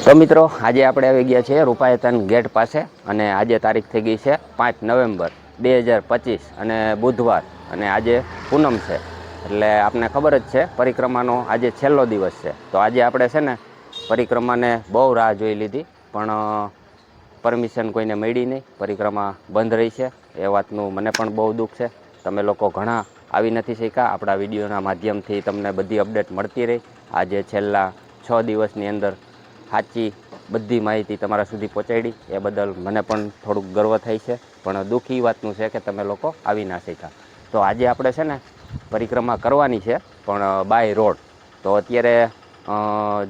તો મિત્રો આજે આપણે આવી ગયા છીએ રૂપાયતન ગેટ પાસે અને આજે તારીખ થઈ ગઈ છે 5 નવેમ્બર 2025 અને બુધવાર અને આજે પૂનમ છે એટલે આપને ખબર જ છે પરિક્રમાનો આજે છેલ્લો દિવસ છે. તો આજે આપણે છે ને પરિક્રમાને બહુ રાહ જોઈ લીધી પણ પરમિશન કોઈને મળી નહીં, પરિક્રમા બંધ રહી છે એ વાતનું મને પણ બહુ દુઃખ છે. તમે લોકો ઘણા આવી નથી શક્યા, આપણા વિડીયોના માધ્યમથી તમને બધી અપડેટ મળતી રહી. આજે છેલ્લા 6 દિવસની અંદર સાચી બધી માહિતી તમારા સુધી પહોંચાડી એ બદલ મને પણ થોડુંક ગર્વ થાય છે, પણ દુઃખી વાતનું છે કે તમે લોકો આવી ના શક્યા. તો આજે આપણે છે ને પરિક્રમા કરવાની છે પણ બાય રોડ. તો અત્યારે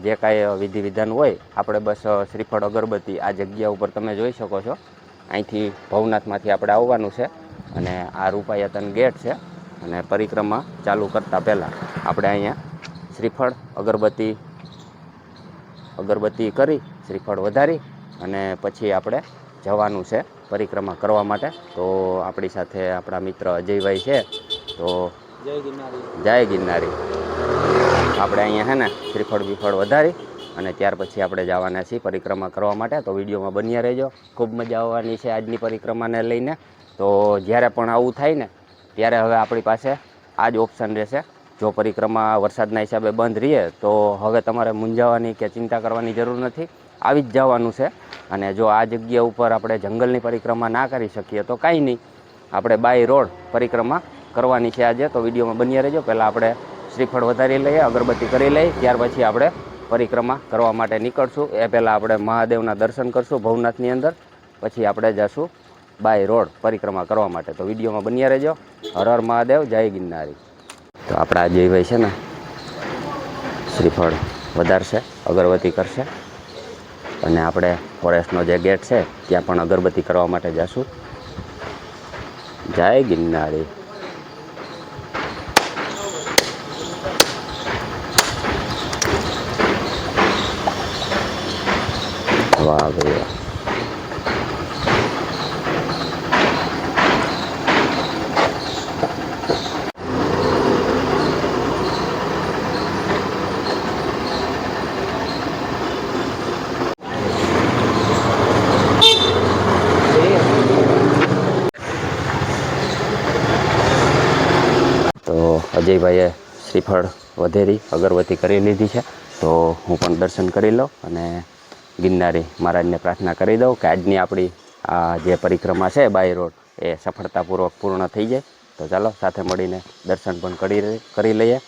જે કાંઈ વિધિ વિધાન હોય આપણે બસ શ્રીફળ અગરબત્તી આ જગ્યા ઉપર તમે જોઈ શકો છો, અહીંથી ભવનાથમાંથી આપણે આવવાનું છે અને આ રૂપાયતન ગેટ છે અને પરિક્રમા ચાલુ કરતાં પહેલાં આપણે અહીંયા શ્રીફળ અગરબત્તી કરી શ્રીફળ વધારી અને પછી આપણે જવાનું છે પરિક્રમા કરવા માટે. તો આપણી સાથે આપણા મિત્ર અજયભાઈ છે. તો જય ગિરનારી. આપણે અહીંયા છે ને શ્રીફળ બીફળ વધારી અને ત્યાર પછી આપણે જવાના છીએ પરિક્રમા કરવા માટે. તો વિડીયોમાં બન્યા રહેજો, ખૂબ મજા આવવાની છે આજની પરિક્રમાને લઈને. તો જ્યારે પણ આવું થાય ને ત્યારે હવે આપણી પાસે આ જ ઓપ્શન રહેશે. જો પરિક્રમા વરસાદના હિસાબે બંધ રહીએ તો હવે તમારે મૂંઝાવાની કે ચિંતા કરવાની જરૂર નથી, આવી જ જવાનું છે. અને જો આ જગ્યા ઉપર આપણે જંગલની પરિક્રમા ના કરી શકીએ તો કાંઈ નહીં, આપણે બાય રોડ પરિક્રમા કરવાની છે આજે. તો વિડીયોમાં બન્યા રહેજો. પહેલાં આપણે શ્રીફળ વધારી લઈએ, અગરબત્તી કરી લઈએ, ત્યાર પછી આપણે પરિક્રમા કરવા માટે નીકળશું. એ પહેલાં આપણે મહાદેવના દર્શન કરશું ભવનાથની અંદર, પછી આપણે જઈશું બાય રોડ પરિક્રમા કરવા માટે. તો વિડીયોમાં બન્યા રહેજો. હર હર મહાદેવ, જય ગિરનારી. તો આપણા અજયભાઈ છે ને શ્રીફળ વધારશે, અગરબત્તી કરશે અને આપણે ફોરેસ્ટનો જે ગેટ છે ત્યાં પણ અગરબત્તી કરવા માટે જઈશું. જય ગિરનારી. વાહ ભાઈ વાહ. તો અજયભાઈએ શ્રીફળ વધેરી અગરબત્તી કરી લીધી છે. તો હું પણ દર્શન કરી લઉં અને ગિરનારી મહારાજને પ્રાર્થના કરી દઉં કે આજની આપણી આ જે પરિક્રમા છે બાય રોડ એ સફળતાપૂર્વક પૂર્ણ થઈ જાય. તો ચાલો સાથે મળીને દર્શન પણ કરી લઈએ.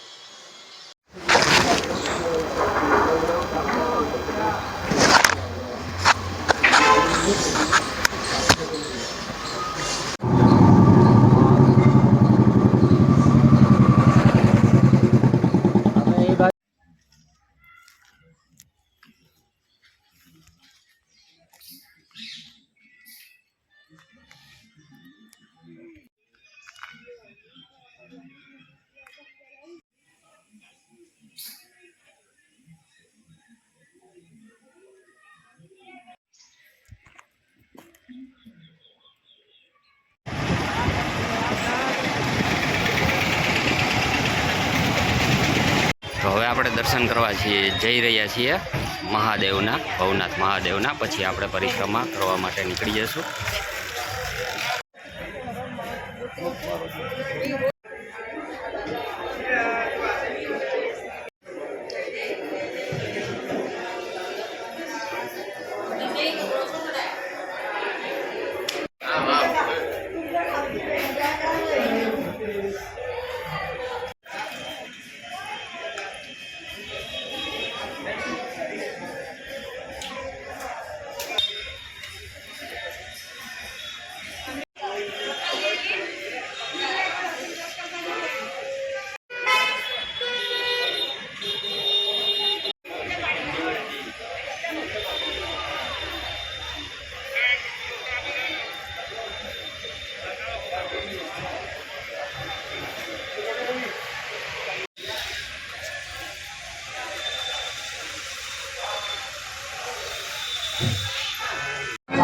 તો હવે આપણે દર્શન કરવા જઈ રહ્યા છીએ મહાદેવના, ભવનાથ મહાદેવના. પછી આપણે પરિક્રમા કરવા માટે નીકળી જઈશું.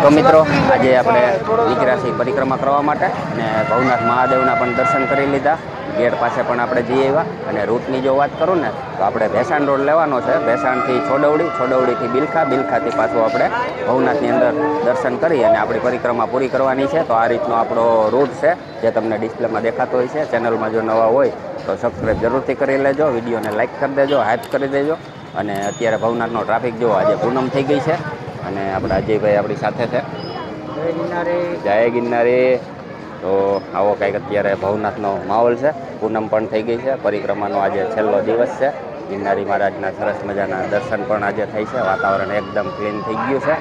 તો મિત્રો આજે આપણે નીકળ્યા છીએ પરિક્રમા કરવા માટે અને ભવનાથ મહાદેવના પણ દર્શન કરી લીધા. ગેટ પાસે પણ આપણે જઈ આવ્યા અને રૂટની જો વાત કરું ને તો આપણે ભેસાણ રોડ લેવાનો છે. ભેસાણથી છોડવડીથી બિલખાથી પાછું આપણે ભવનાથની અંદર દર્શન કરી અને આપણી પરિક્રમા પૂરી કરવાની છે. તો આ રીતનો આપણો રૂટ છે જે તમને ડિસ્પ્લેમાં દેખાતો હોય છે. ચેનલમાં જો નવા હોય તો સબસ્ક્રાઈબ જરૂરથી કરી લેજો, વિડીયોને લાઇક કરી દેજો, હાઈપ કરી દેજો. અને અત્યારે ભવનાથનો ટ્રાફિક જો આજે પૂનમ થઈ ગઈ છે અને આપણા અજયભાઈ આપણી સાથે છે. જય ગિરનારી. તો આવો કંઈક અત્યારે ભવનાથનો માહોલ છે. પૂનમ પણ થઈ ગઈ છે. પરિક્રમાનો આજે છેલ્લો દિવસ છે. ગિરનારી મહારાજના સરસ મજાના દર્શન પણ આજે થઈ છે. વાતાવરણ એકદમ ક્લીન થઈ ગયું છે.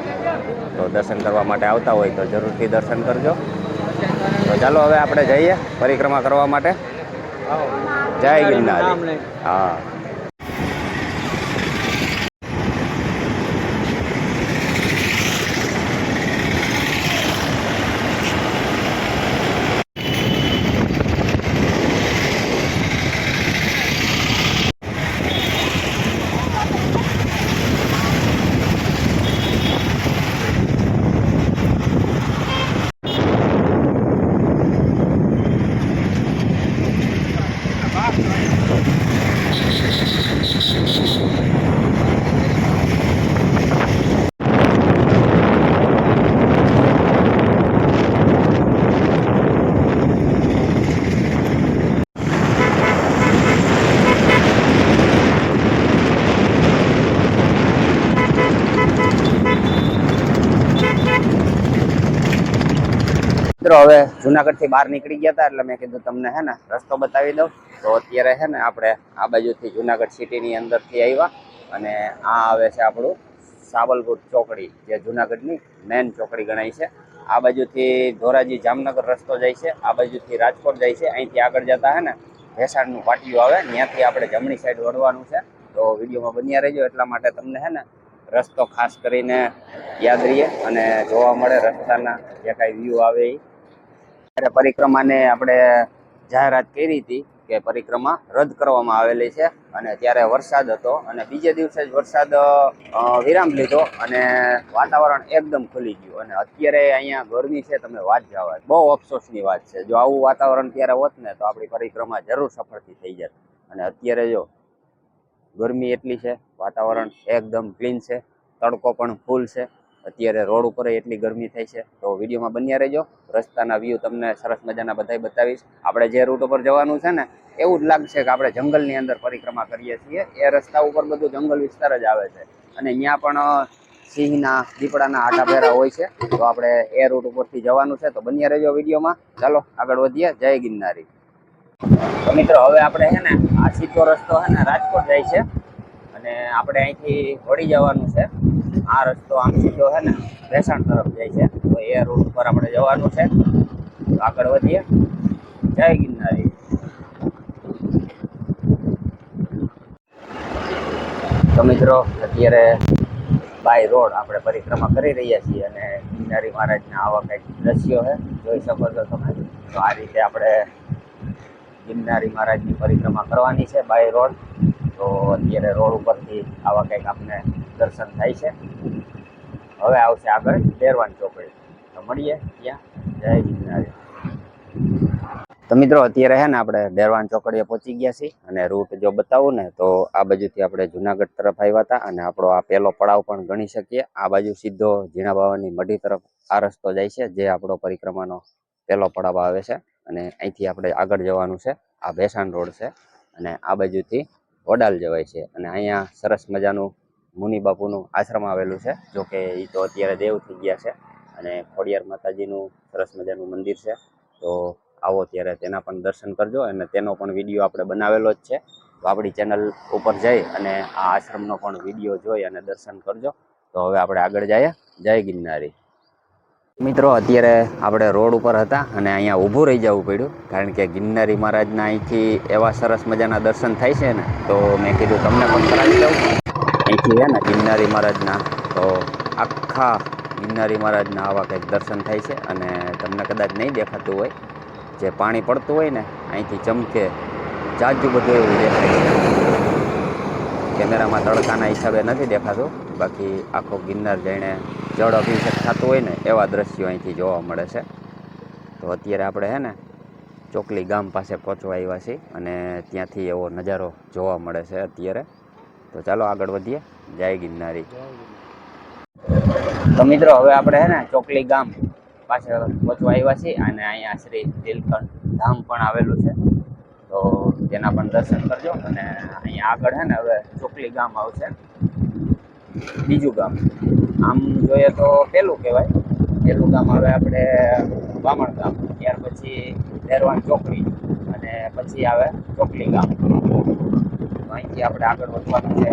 તો દર્શન કરવા માટે આવતા હોય તો જરૂરથી દર્શન કરજો. તો ચાલો હવે આપણે જઈએ પરિક્રમા કરવા માટે. જય ગિરનારી. હા. મિત્રો હવે જુનાગઢથી બહાર નીકળી ગયા હતા એટલે મેં કીધું તમને હે ને રસ્તો બતાવી દઉં. તો અત્યારે છે ને આપણે આ બાજુથી જુનાગઢ સિટીની અંદરથી આવ્યા અને આ આવે છે આપણું સાવલપુર ચોકડી, જે જુનાગઢની મેન ચોકડી ગણાય છે. આ બાજુથી ધોરાજી જામનગર રસ્તો જાય છે, આ બાજુથી રાજકોટ જાય છે. અહીંથી આગળ જતા હે ને ભેસાણનું પાટિયું આવે, ત્યાંથી આપણે જમણી સાઈડ વળવાનું છે. તો વિડીયોમાં બન્યા રહેજો, એટલા માટે તમને હે ને રસ્તો ખાસ કરીને યાદ રહીએ અને જોવા મળે રસ્તાના જે કાંઈ વ્યૂ આવે એ. પરિક્રમાને આપણે જાહેરાત કરી હતી કે પરિક્રમા રદ કરવામાં આવેલી છે અને ત્યારે વરસાદ હતો અને બીજે દિવસે જ વરસાદ વિરામ લીધો અને વાતાવરણ એકદમ ખુલી ગયું અને અત્યારે અહીંયા ગરમી છે, તમે વાત જવા, બહુ અફસોસની વાત છે. જો આવું વાતાવરણ ત્યારે હોત ને તો આપણી પરિક્રમા જરૂર સફળથી થઈ જાત. અને અત્યારે જો ગરમી એટલી છે, વાતાવરણ એકદમ ક્લીન છે, તડકો પણ ફૂલ છે. અત્યારે રોડ ઉપર એટલી ગરમી થઈ છે. તો વિડીયોમાં બન્યા રહેજો, રસ્તાના વ્યૂ તમને સરસ મજાના બધાય બતાવીશ. આપણે જે રૂટ ઉપર જવાનું છે ને એવું જ લાગશે કે આપણે જંગલની અંદર પરિક્રમા કરીએ છીએ. એ રસ્તા ઉપર બધું જંગલ વિસ્તાર જ આવે છે અને ત્યાં પણ સિંહના, દીપડાના આટાભેરા હોય છે. તો આપણે એ રૂટ ઉપરથી જવાનું છે. તો બન્યા રહેજો વિડીયોમાં. ચાલો આગળ વધીએ. જય ગિરનારી. તો મિત્રો હવે આપણે છે ને આ સીધો રસ્તો છે ને રાજકોટ જાય છે અને આપણે અહીંથી વળી જવાનું છે. આ રસ્તો આમ સીધો છે ને ભેસાણ તરફ જાય છે. તો એ રૂટ ઉપર આપણે જવાનું છે. તો આગળ વધીએ. જય ગિરનારી. તો મિત્રો અત્યારે બાય રોડ આપણે પરિક્રમા કરી રહ્યા છીએ અને ગિરનારી મહારાજના આવા કંઈક દ્રશ્યો છે, જોઈ શકો છો તમે. તો આ રીતે આપણે ગિરનારી મહારાજની પરિક્રમા કરવાની છે બાય રોડ. તો અત્યારે રોડ ઉપરથી આવા કંઈક આપણે દર્શન થાય છે. હવે આવશે આગળ ડેરવાન ચોકડી. તો મળીએ ત્યાં. જય ગિરનારી. તો મિત્રો અત્યારે છે ને આપણે ડેરવાન ચોકડીએ પહોંચી ગયા છીએ અને રૂટ જો બતાવું ને તો આ બાજુથી આપણે જુનાગઢ તરફ આવ્યા હતા અને આપણો આ પહેલો પડાવ પણ ગણી શકીએ. આ બાજુ સીધો ઝીણા બાવાની મઢી તરફ આ રસ્તો જાય છે, જે આપણો પરિક્રમાનો પહેલો પડાવ આવે છે. અને અહીંથી આપણે આગળ જવાનું છે. આ ભેસાણ રોડ છે અને આ બાજુથી વડાલ જવાય છે. અને અહીંયા સરસ મજાનું મુનિ બાપુનું આશ્રમ આવેલું છે. જોકે એ તો અત્યારે દેવ થઈ ગયા છે. અને ખોડિયાર માતાજીનું સરસ મજાનું મંદિર છે. તો આવો ત્યારે તેના પણ દર્શન કરજો અને તેનો પણ વિડીયો આપણે બનાવેલો જ છે. તો આપણી ચેનલ ઉપર જઈ અને આ આશ્રમનો પણ વિડીયો જોઈ અને દર્શન કરજો. તો હવે આપણે આગળ જઈએ. જય ગિરનારી. મિત્રો અત્યારે આપણે રોડ ઉપર હતા અને અહીંયા ઊભું રહી જવું પડ્યું, કારણ કે ગિરનારી મહારાજના અહીંથી એવા સરસ મજાના દર્શન થાય છે ને, તો મેં કીધું તમને પણ કરાવી દઉં. અહીંથી છે ને ગિરનારી મહારાજના, તો આખા ગિરનારી મહારાજના આવા કંઈક દર્શન થાય છે. અને તમને કદાચ નહીં દેખાતું હોય, જે પાણી પડતું હોય ને અહીંથી ચમકે જાજુ બધું એવું દેખાય છે. કેમેરામાં તડકાના હિસાબે નથી દેખાતું. બાકી આખો ગિરનાર જઈને જળ અભિષેક થતું હોય ને એવા દ્રશ્યો અહીંથી જોવા મળે છે. તો અત્યારે આપણે છે ને ચોકલી ગામ પાસે પહોંચવા આવ્યા છીએ અને ત્યાંથી એવો નજારો જોવા મળે છે અત્યારે. તો ચાલો આગળ વધીએ. જય ગિરનારી. તો મિત્રો હવે આપણે છે ને ચોકલી ગામ પાસે પહોંચવા આવ્યા છીએ અને અહીંયા શ્રી નીલકંઠ ધામ પણ આવેલું છે. તો તેના પણ દર્શન કરજો. અને અહીંયા આગળ છે ને હવે ચોકલી ગામ આવશે, બીજું ગામ. આમ જોઈએ તો પેલું કહેવાય. પેલું ગામ આવે આપણે બામણ ગામ, ત્યાર પછી દેરવાન ચોકડી અને પછી આવે ચોકલી ગામ. અહીંથી આપણે આગળ વધવાનું છે.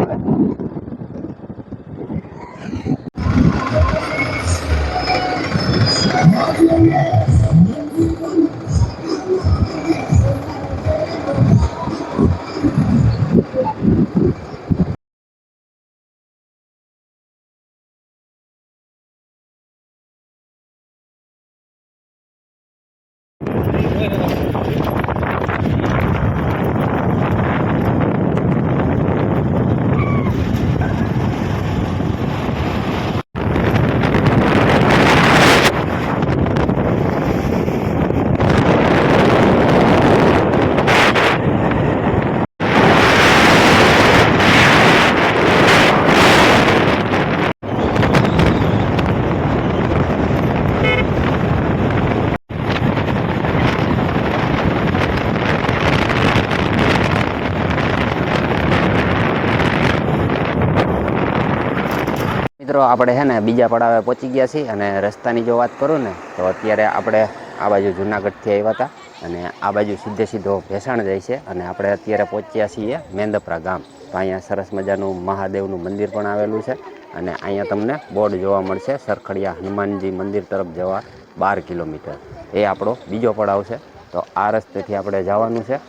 મિત્રો આપણે છે ને બીજા પડાવે પહોંચી ગયા છીએ અને રસ્તાની જો વાત કરું ને તો અત્યારે આપણે આ બાજુ જુનાગઢથી આવ્યા હતા અને આ બાજુ સીધો ભેસાણ જાય છે અને આપણે અત્યારે પહોંચ્યા છીએ મેંદપરા ગામ. તો અહીંયા સરસ મજાનું મહાદેવનું મંદિર પણ આવેલું છે અને અહીંયા તમને બોર્ડ જોવા મળશે સરખડિયા હનુમાનજી મંદિર તરફ જવા 12 કિલોમીટર. એ આપણો બીજો પડાવ છે. તો આ રસ્તેથી આપણે જવાનું છે.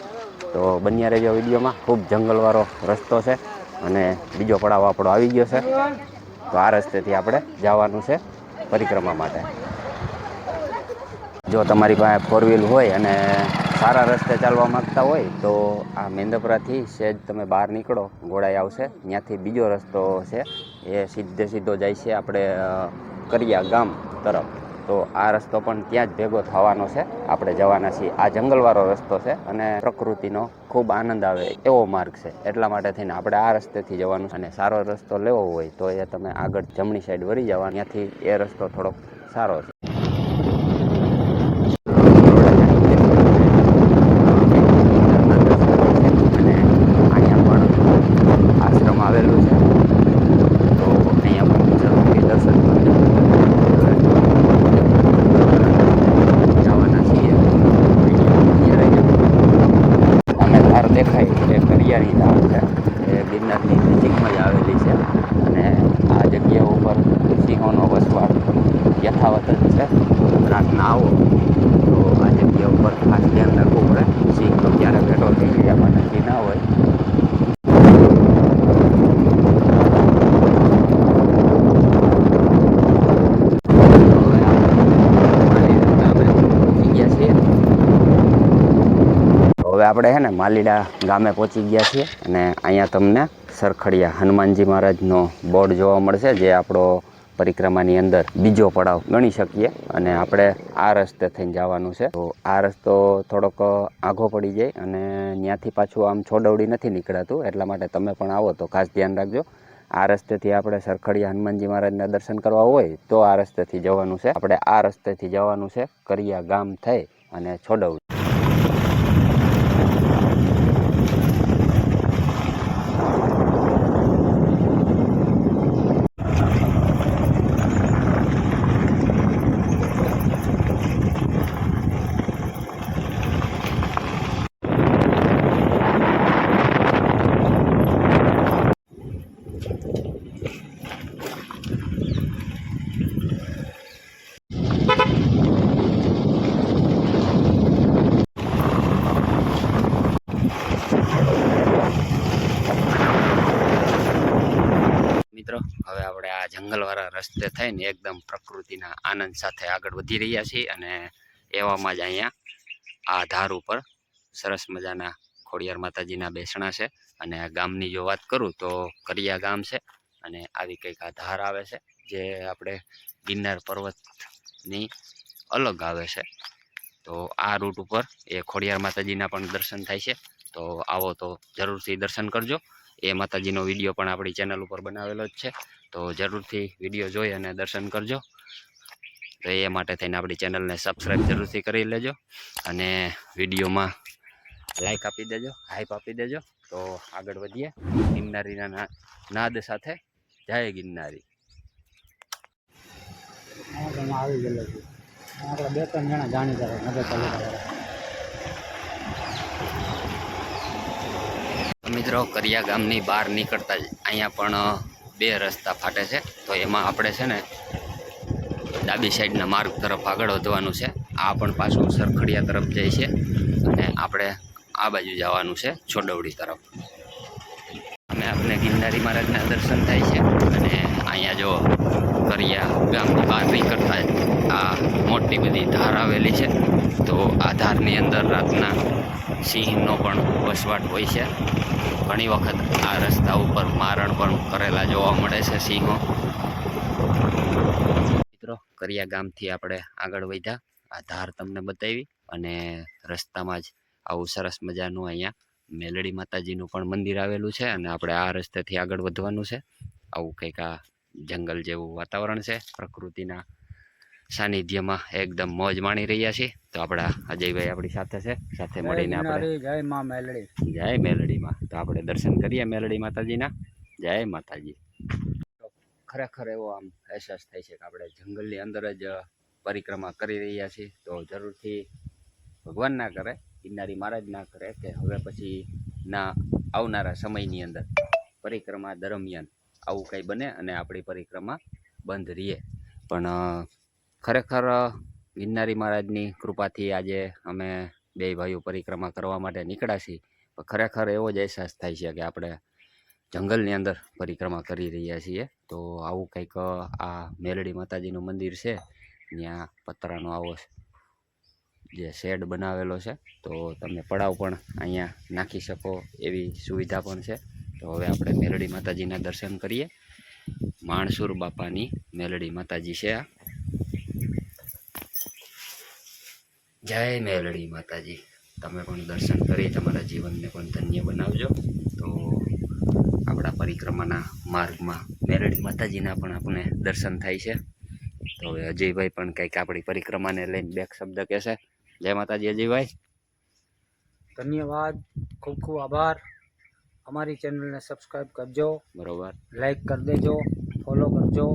તો બન્યા રહેજો વિડીયોમાં. ખૂબ જંગલવાળો રસ્તો છે અને બીજો પડાવ આપણો આવી ગયો છે. તો આ રસ્તેથી આપણે જવાનું છે પરિક્રમા માટે. જો તમારી પાસે 4 વ્હીલ હોય અને સારા રસ્તે ચાલવા માંગતા હોય તો આ મેંદપરાથી સહેજ તમે બહાર નીકળો, ગોળાઈ આવશે, ત્યાંથી બીજો રસ્તો છે. એ સીધો જાય છે આપણે કરિયા ગામ તરફ. તો આ રસ્તો પણ ત્યાં જ ભેગો થવાનો છે. આપણે જવાના છીએ. આ જંગલવાળો રસ્તો છે અને પ્રકૃતિનો ખૂબ આનંદ આવે એવો માર્ગ છે. એટલા માટે થઈને આપણે આ રસ્તેથી જવાનું. અને સારો રસ્તો લેવો હોય તો એ તમે આગળ જમણી સાઈડ વળી જવા, ત્યાંથી એ રસ્તો થોડોક સારો છે. અને અહીંયા પણ આશ્રમ આવેલું છે. તો અહીંયા પણ જરૂરથી દર્શન કરજો. જવાના છીએ અમે ધાર દેખાય એ કરિયાની ધાર છે. એ ગિરનારની નજીકમાં જ આવેલી છે અને આ જગ્યા ઉપર સિંહોનો વસવાટ યથાવત જ છે. રાતના આવો તો આ જગ્યા ઉપર ખાસ ધ્યાન રાખવું પડે. સિંહનો ક્યારે ભેટો થઈ જાય એમાં નક્કી ના હોય. હવે આપણે છે ને માલીડા ગામે પહોંચી ગયા છીએ અને અહીંયા તમને સરખડિયા હનુમાનજી મહારાજનો બોર્ડ જોવા મળશે, જે આપણો પરિક્રમાની અંદર બીજો પડાવ ગણી શકીએ. અને આપણે આ રસ્તે થઈને જવાનું છે. તો આ રસ્તો થોડોક આઘો પડી જાય અને ત્યાંથી પાછું આમ છોડવડી નથી નીકળાતું. એટલા માટે તમે પણ આવો તો ખાસ ધ્યાન રાખજો. આ રસ્તેથી આપણે સરખડિયા હનુમાનજી મહારાજના દર્શન કરવા હોય તો આ રસ્તેથી જવાનું છે. આપણે આ રસ્તેથી જવાનું છે કરિયા ગામ થઈ અને છોડવડી. મિત્રો હવે આપણે આ જંગલવાળા રસ્તે થઈને એકદમ પ્રકૃતિના આનંદ સાથે આગળ વધી રહ્યા છીએ અને એવામાં જ અહીંયા આ ધાર ઉપર સરસ મજાના ખોડિયાર માતાજીના બેસણા છે. અને આ ગામની જો વાત કરું તો કરિયા ગામ છે અને આવી કંઈક આ ધાર આવે છે જે આપણે ગિરનાર પર્વતની અલગ આવે છે. તો આ રૂટ ઉપર એ ખોડિયાર માતાજીના પણ દર્શન થાય છે. તો આવો તો જરૂરથી દર્શન કરજો. એ માતાજીનો વિડીયો પણ આપણી ચેનલ ઉપર બનાવેલો જ છે. તો જરૂરથી વિડીયો જોઈ અને દર્શન કરજો. તો એ માટે થઈને આપણી ચેનલને સબસ્ક્રાઈબ જરૂરથી કરી લેજો અને વિડીયોમાં લાઈક આપી દેજો, હાઈપ આપી દેજો. તો આગળ વધીએ ગિરનારીના નાદ સાથે. જય ગિરનારી. આવી ગયેલો છે. આપણે 2-3 જણા જાણીતા નગર પાલિકા. મિત્રો, કરિયા ગામની બહાર નીકળતા જ અહીંયા પણ 2 રસ્તા ફાટે છે. તો એમાં આપણે છે ને ડાબી સાઈડના માર્ગ તરફ આગળ વધવાનું છે. આ પણ પાછું સરખડિયા તરફ જાય છે અને આપણે આ બાજુ જવાનું છે છોડવડી તરફ. અમે આપણે ગિરનારી મહારાજના દર્શન થાય છે અને અહીંયા જો કરિયા ગામની બહાર નીકળતા જ આ મોટી બધી ધાર આવેલી છે. તો આ ધારની અંદર રાતના સિંહનો પણ વસવાટ હોય છે. ઘણી વખત આ રસ્તા ઉપર મારણ પણ કરેલા જોવા મળે છે સિંહો. મિત્રો, કરિયા ગામથી આપણે આગળ વધ્યા, આ ધાર તમને બતાવી અને રસ્તામાં જ આવું સરસ મજાનું અહીંયા મેલડી માતાજીનું પણ મંદિર આવેલું છે અને આપણે આ રસ્તેથી આગળ વધવાનું છે. આવું કંઈક આ જંગલ જેવું વાતાવરણ છે. પ્રકૃતિના સાનિધ્યમાં એકદમ મોજ માણી રહ્યા છીએ. તો આપણા અજયભાઈ આપણી સાથે છે. સાથે મળીને આપણે જય માં મેલડી. જય મેલડીમાં. તો આપણે દર્શન કરીએ મેલડી માતાજીના. જય માતાજી. ખરેખર એવો આમ અહેસાસ થાય છે કે આપણે જંગલની અંદર જ પરિક્રમા કરી રહ્યા છીએ. તો જરૂરથી ભગવાન ના કરે, ગિરનારી મહારાજ ના કરે કે હવે પછી ના આવનારા સમયની અંદર પરિક્રમા દરમિયાન આવું કંઈ બને અને આપણી પરિક્રમા બંધ રહીએ. પણ ખરેખર ગિરનારી મહારાજની કૃપાથી આજે અમે 2 ભાઈઓ પરિક્રમા કરવા માટે નીકળ્યા છીએ. ખરેખર એવો જ અહેસાસ થાય છે કે આપણે જંગલની અંદર પરિક્રમા કરી રહ્યા છીએ. તો આવું કંઈક આ મેલડી માતાજીનું મંદિર છે. ત્યાં પતરાનો આવો જે શેડ બનાવેલો છે. તો તમે પડાવ પણ અહીંયા નાખી શકો એવી સુવિધા પણ છે. તો હવે આપણે મેલડી માતાજીના દર્શન કરીએ. માણસુર બાપાની મેલડી માતાજી છે આ. જય મેલડી માતાજી. તમે પણ દર્શન કરી તમારા જીવનને પણ ધન્ય બનાવજો. તો આપણા પરિક્રમાના માર્ગમાં મેલડી માતાજીના પણ આપણે દર્શન થાય છે. તો હવે અજયભાઈ પણ કંઈક આપણી પરિક્રમાને લઈને 2 શબ્દ કહેશે. જય માતાજી અજયભાઈ. ધન્યવાદ, ખૂબ ખૂબ આભાર. અમારી ચેનલને સબસ્ક્રાઈબ કરજો, બરોબર, લાઈક કરી દેજો, ફોલો કરજો.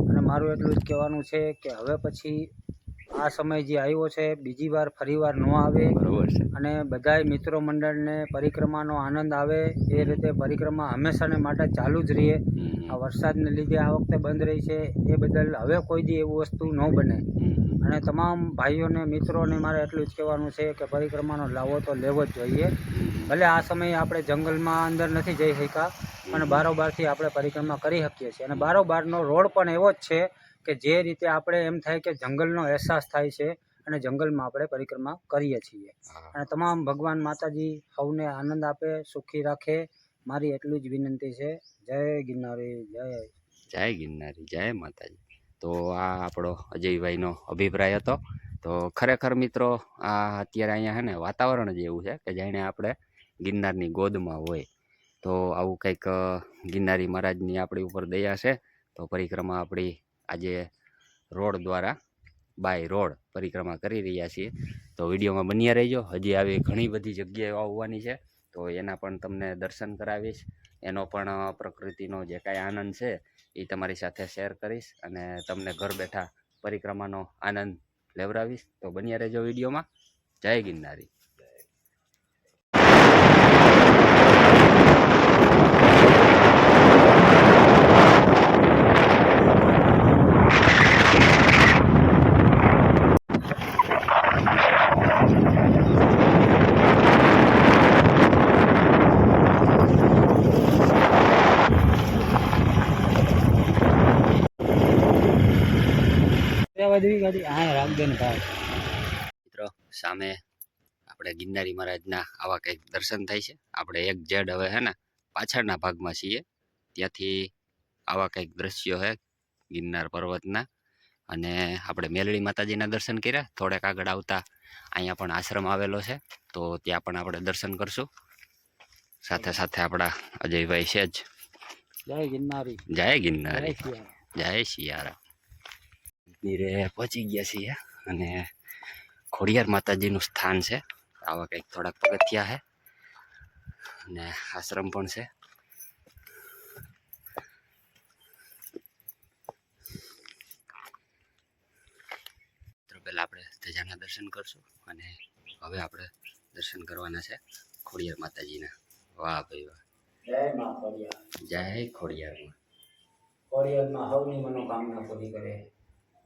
અને મારું એટલું જ કહેવાનું છે કે હવે પછી આ સમય જે આવ્યો છે બીજી વાર ફરીવાર ન આવે. બરોબર છે. અને બધાય મિત્રો મંડળને પરિક્રમાનો આનંદ આવે એ રીતે પરિક્રમા હંમેશાને માટે ચાલુ જ રહીએ. આ વરસાદને લીધે આ વખતે બંધ રહી છે એ બદલ હવે કોઈ દી એવું વસ્તુ ન બને. અને તમામ ભાઈઓને મિત્રોને મારે એટલું જ કહેવાનું છે કે પરિક્રમાનો લાવો તો લેવો જ જોઈએ. ભલે આ સમયે આપણે જંગલમાં અંદર નથી જઈ શક્યા પણ બારોબારથી આપણે પરિક્રમા કરી શકીએ છીએ. અને બારોબારનો રોડ પણ એવો જ છે કે જે રીતે આપણે એમ થાય કે જંગલનો અહેસાસ થાય છે અને જંગલમાં આપણે પરિક્રમા કરીએ છીએ. અને તમામ ભગવાન માતાજી સૌને આનંદ આપે, સુખી રાખે, મારી એટલી જ વિનંતી છે. જય ગિરનારી. જય ગિરનારી. જય માતાજી. તો આ આપણો અજયભાઈનો અભિપ્રાય હતો. તો ખરેખર મિત્રો, આ અત્યારે અહીંયા છે ને વાતાવરણ જ એવું છે કે જાણે આપણે ગિરનારની ગોદમાં હોય. તો આવું કંઈક ગિરનારી મહારાજની આપણી ઉપર દયા છે. તો પરિક્રમા આપણી આજે રોડ દ્વારા બાય રોડ પરિક્રમા કરી રહ્યા છીએ. તો વિડીયોમાં બન્યા રહેજો. હજી આવી ઘણી બધી જગ્યાઓ આવવાની છે. તો એના પણ તમને દર્શન કરાવીશ. એનો પણ પ્રકૃતિનો જે કાંઈ આનંદ છે એ તમારી સાથે શેર કરીશ અને તમને ઘર બેઠા પરિક્રમાનો આનંદ લેવડાવીશ. તો બન્યા રહેજો વિડીયોમાં. જય ગિરનારી. મિત્રો, સામે આપણે ગિરનારી મહારાજના આવા કંઈક દર્શન થાય છે. આપણે એક જેડ હવે હે ને પાછળના ભાગમાં છીએ. ત્યાંથી આવા કંઈક દ્રશ્યો છે ગિરનાર પર્વતના. અને આપણે મેલડી માતાજીના દર્શન કર્યા. થોડેક આગળ આવતા અહીંયા પણ આશ્રમ આવેલો છે, તો ત્યાં પણ આપણે દર્શન કરશું. સાથે સાથે આપણા અજયભાઈ છે જ. જય ગિરનારી. જય ગિરનારી. જય શિયારામ. મંદિરે પહોંચી ગયા છીએ અને ખોડિયાર માતાજીનું સ્થાન છે. આવા કંઈક થોડાક પગથિયા છે અને આશ્રમ પણ છે. પહેલા આપણે ધજાના દર્શન કરશું અને હવે આપણે દર્શન કરવાના છે ખોડિયાર માતાજીના. વાહ ભાઈ વાહ. જય મા ખોડિયાર. જય ખોડિયારમાં. ખોડિયારમાં સૌની મનોકામના પૂરી કરે,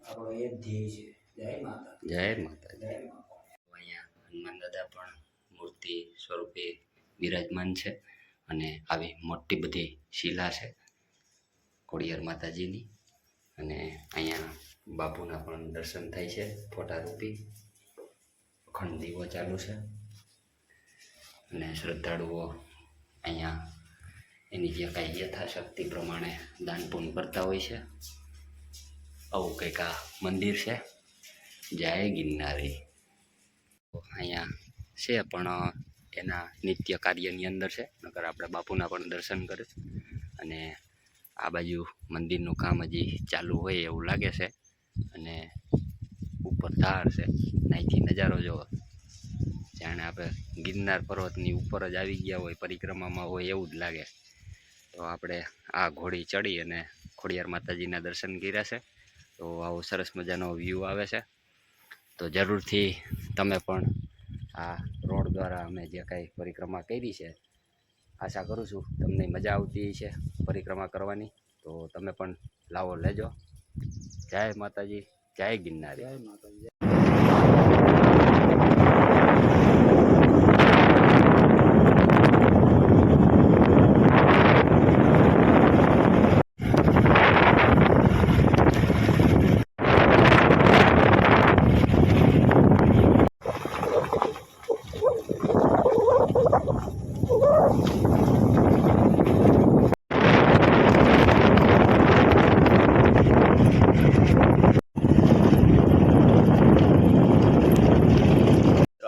આપણો એ જ ધ્યેય છે. જય માતા. જય માતા. જય માતા. અહીંયા હનુમાન દાદા પણ મૂર્તિ સ્વરૂપે બિરાજમાન છે અને આવી મોટી બધી શિલા છે ખોડિયાર માતાજીની. અને અહીંયા બાપુના પણ દર્શન થાય છે ફોટા રૂપી. અખંડ દીવો ચાલુ છે અને શ્રદ્ધાળુઓ અહીંયા એની જે કાંઈ યથાશક્તિ પ્રમાણે દાન પુણ્ય કરતા હોય છે. આવું કંઈક આ મંદિર છે. જય ગિરનારી. અહીંયા છે પણ એના નિત્ય કાર્યની અંદર છે, નકર આપણે બાપુના પણ દર્શન કરે. અને આ બાજુ મંદિરનું કામ હજી ચાલુ હોય એવું લાગે છે અને ઉપર ધાર છે. અહીંથી નજારો જોવો, જાણે આપણે ગિરનાર પર્વતની ઉપર જ આવી ગયા હોય, પરિક્રમામાં હોય એવું જ લાગે. તો આપણે આ ઘોડી ચડી અને ખોડિયાર માતાજીના દર્શન કર્યા છે. તો આવો સરસ મજાનો વ્યૂ આવે છે. તો જરૂરથી તમે પણ આ રોડ દ્વારા અમે જે કાંઈ પરિક્રમા કરી છે, આશા કરું છું તમને મજા આવતી છે પરિક્રમા કરવાની. તો તમે પણ લાવો લેજો. જય માતાજી. જય ગિરનારી. જય માતાજી.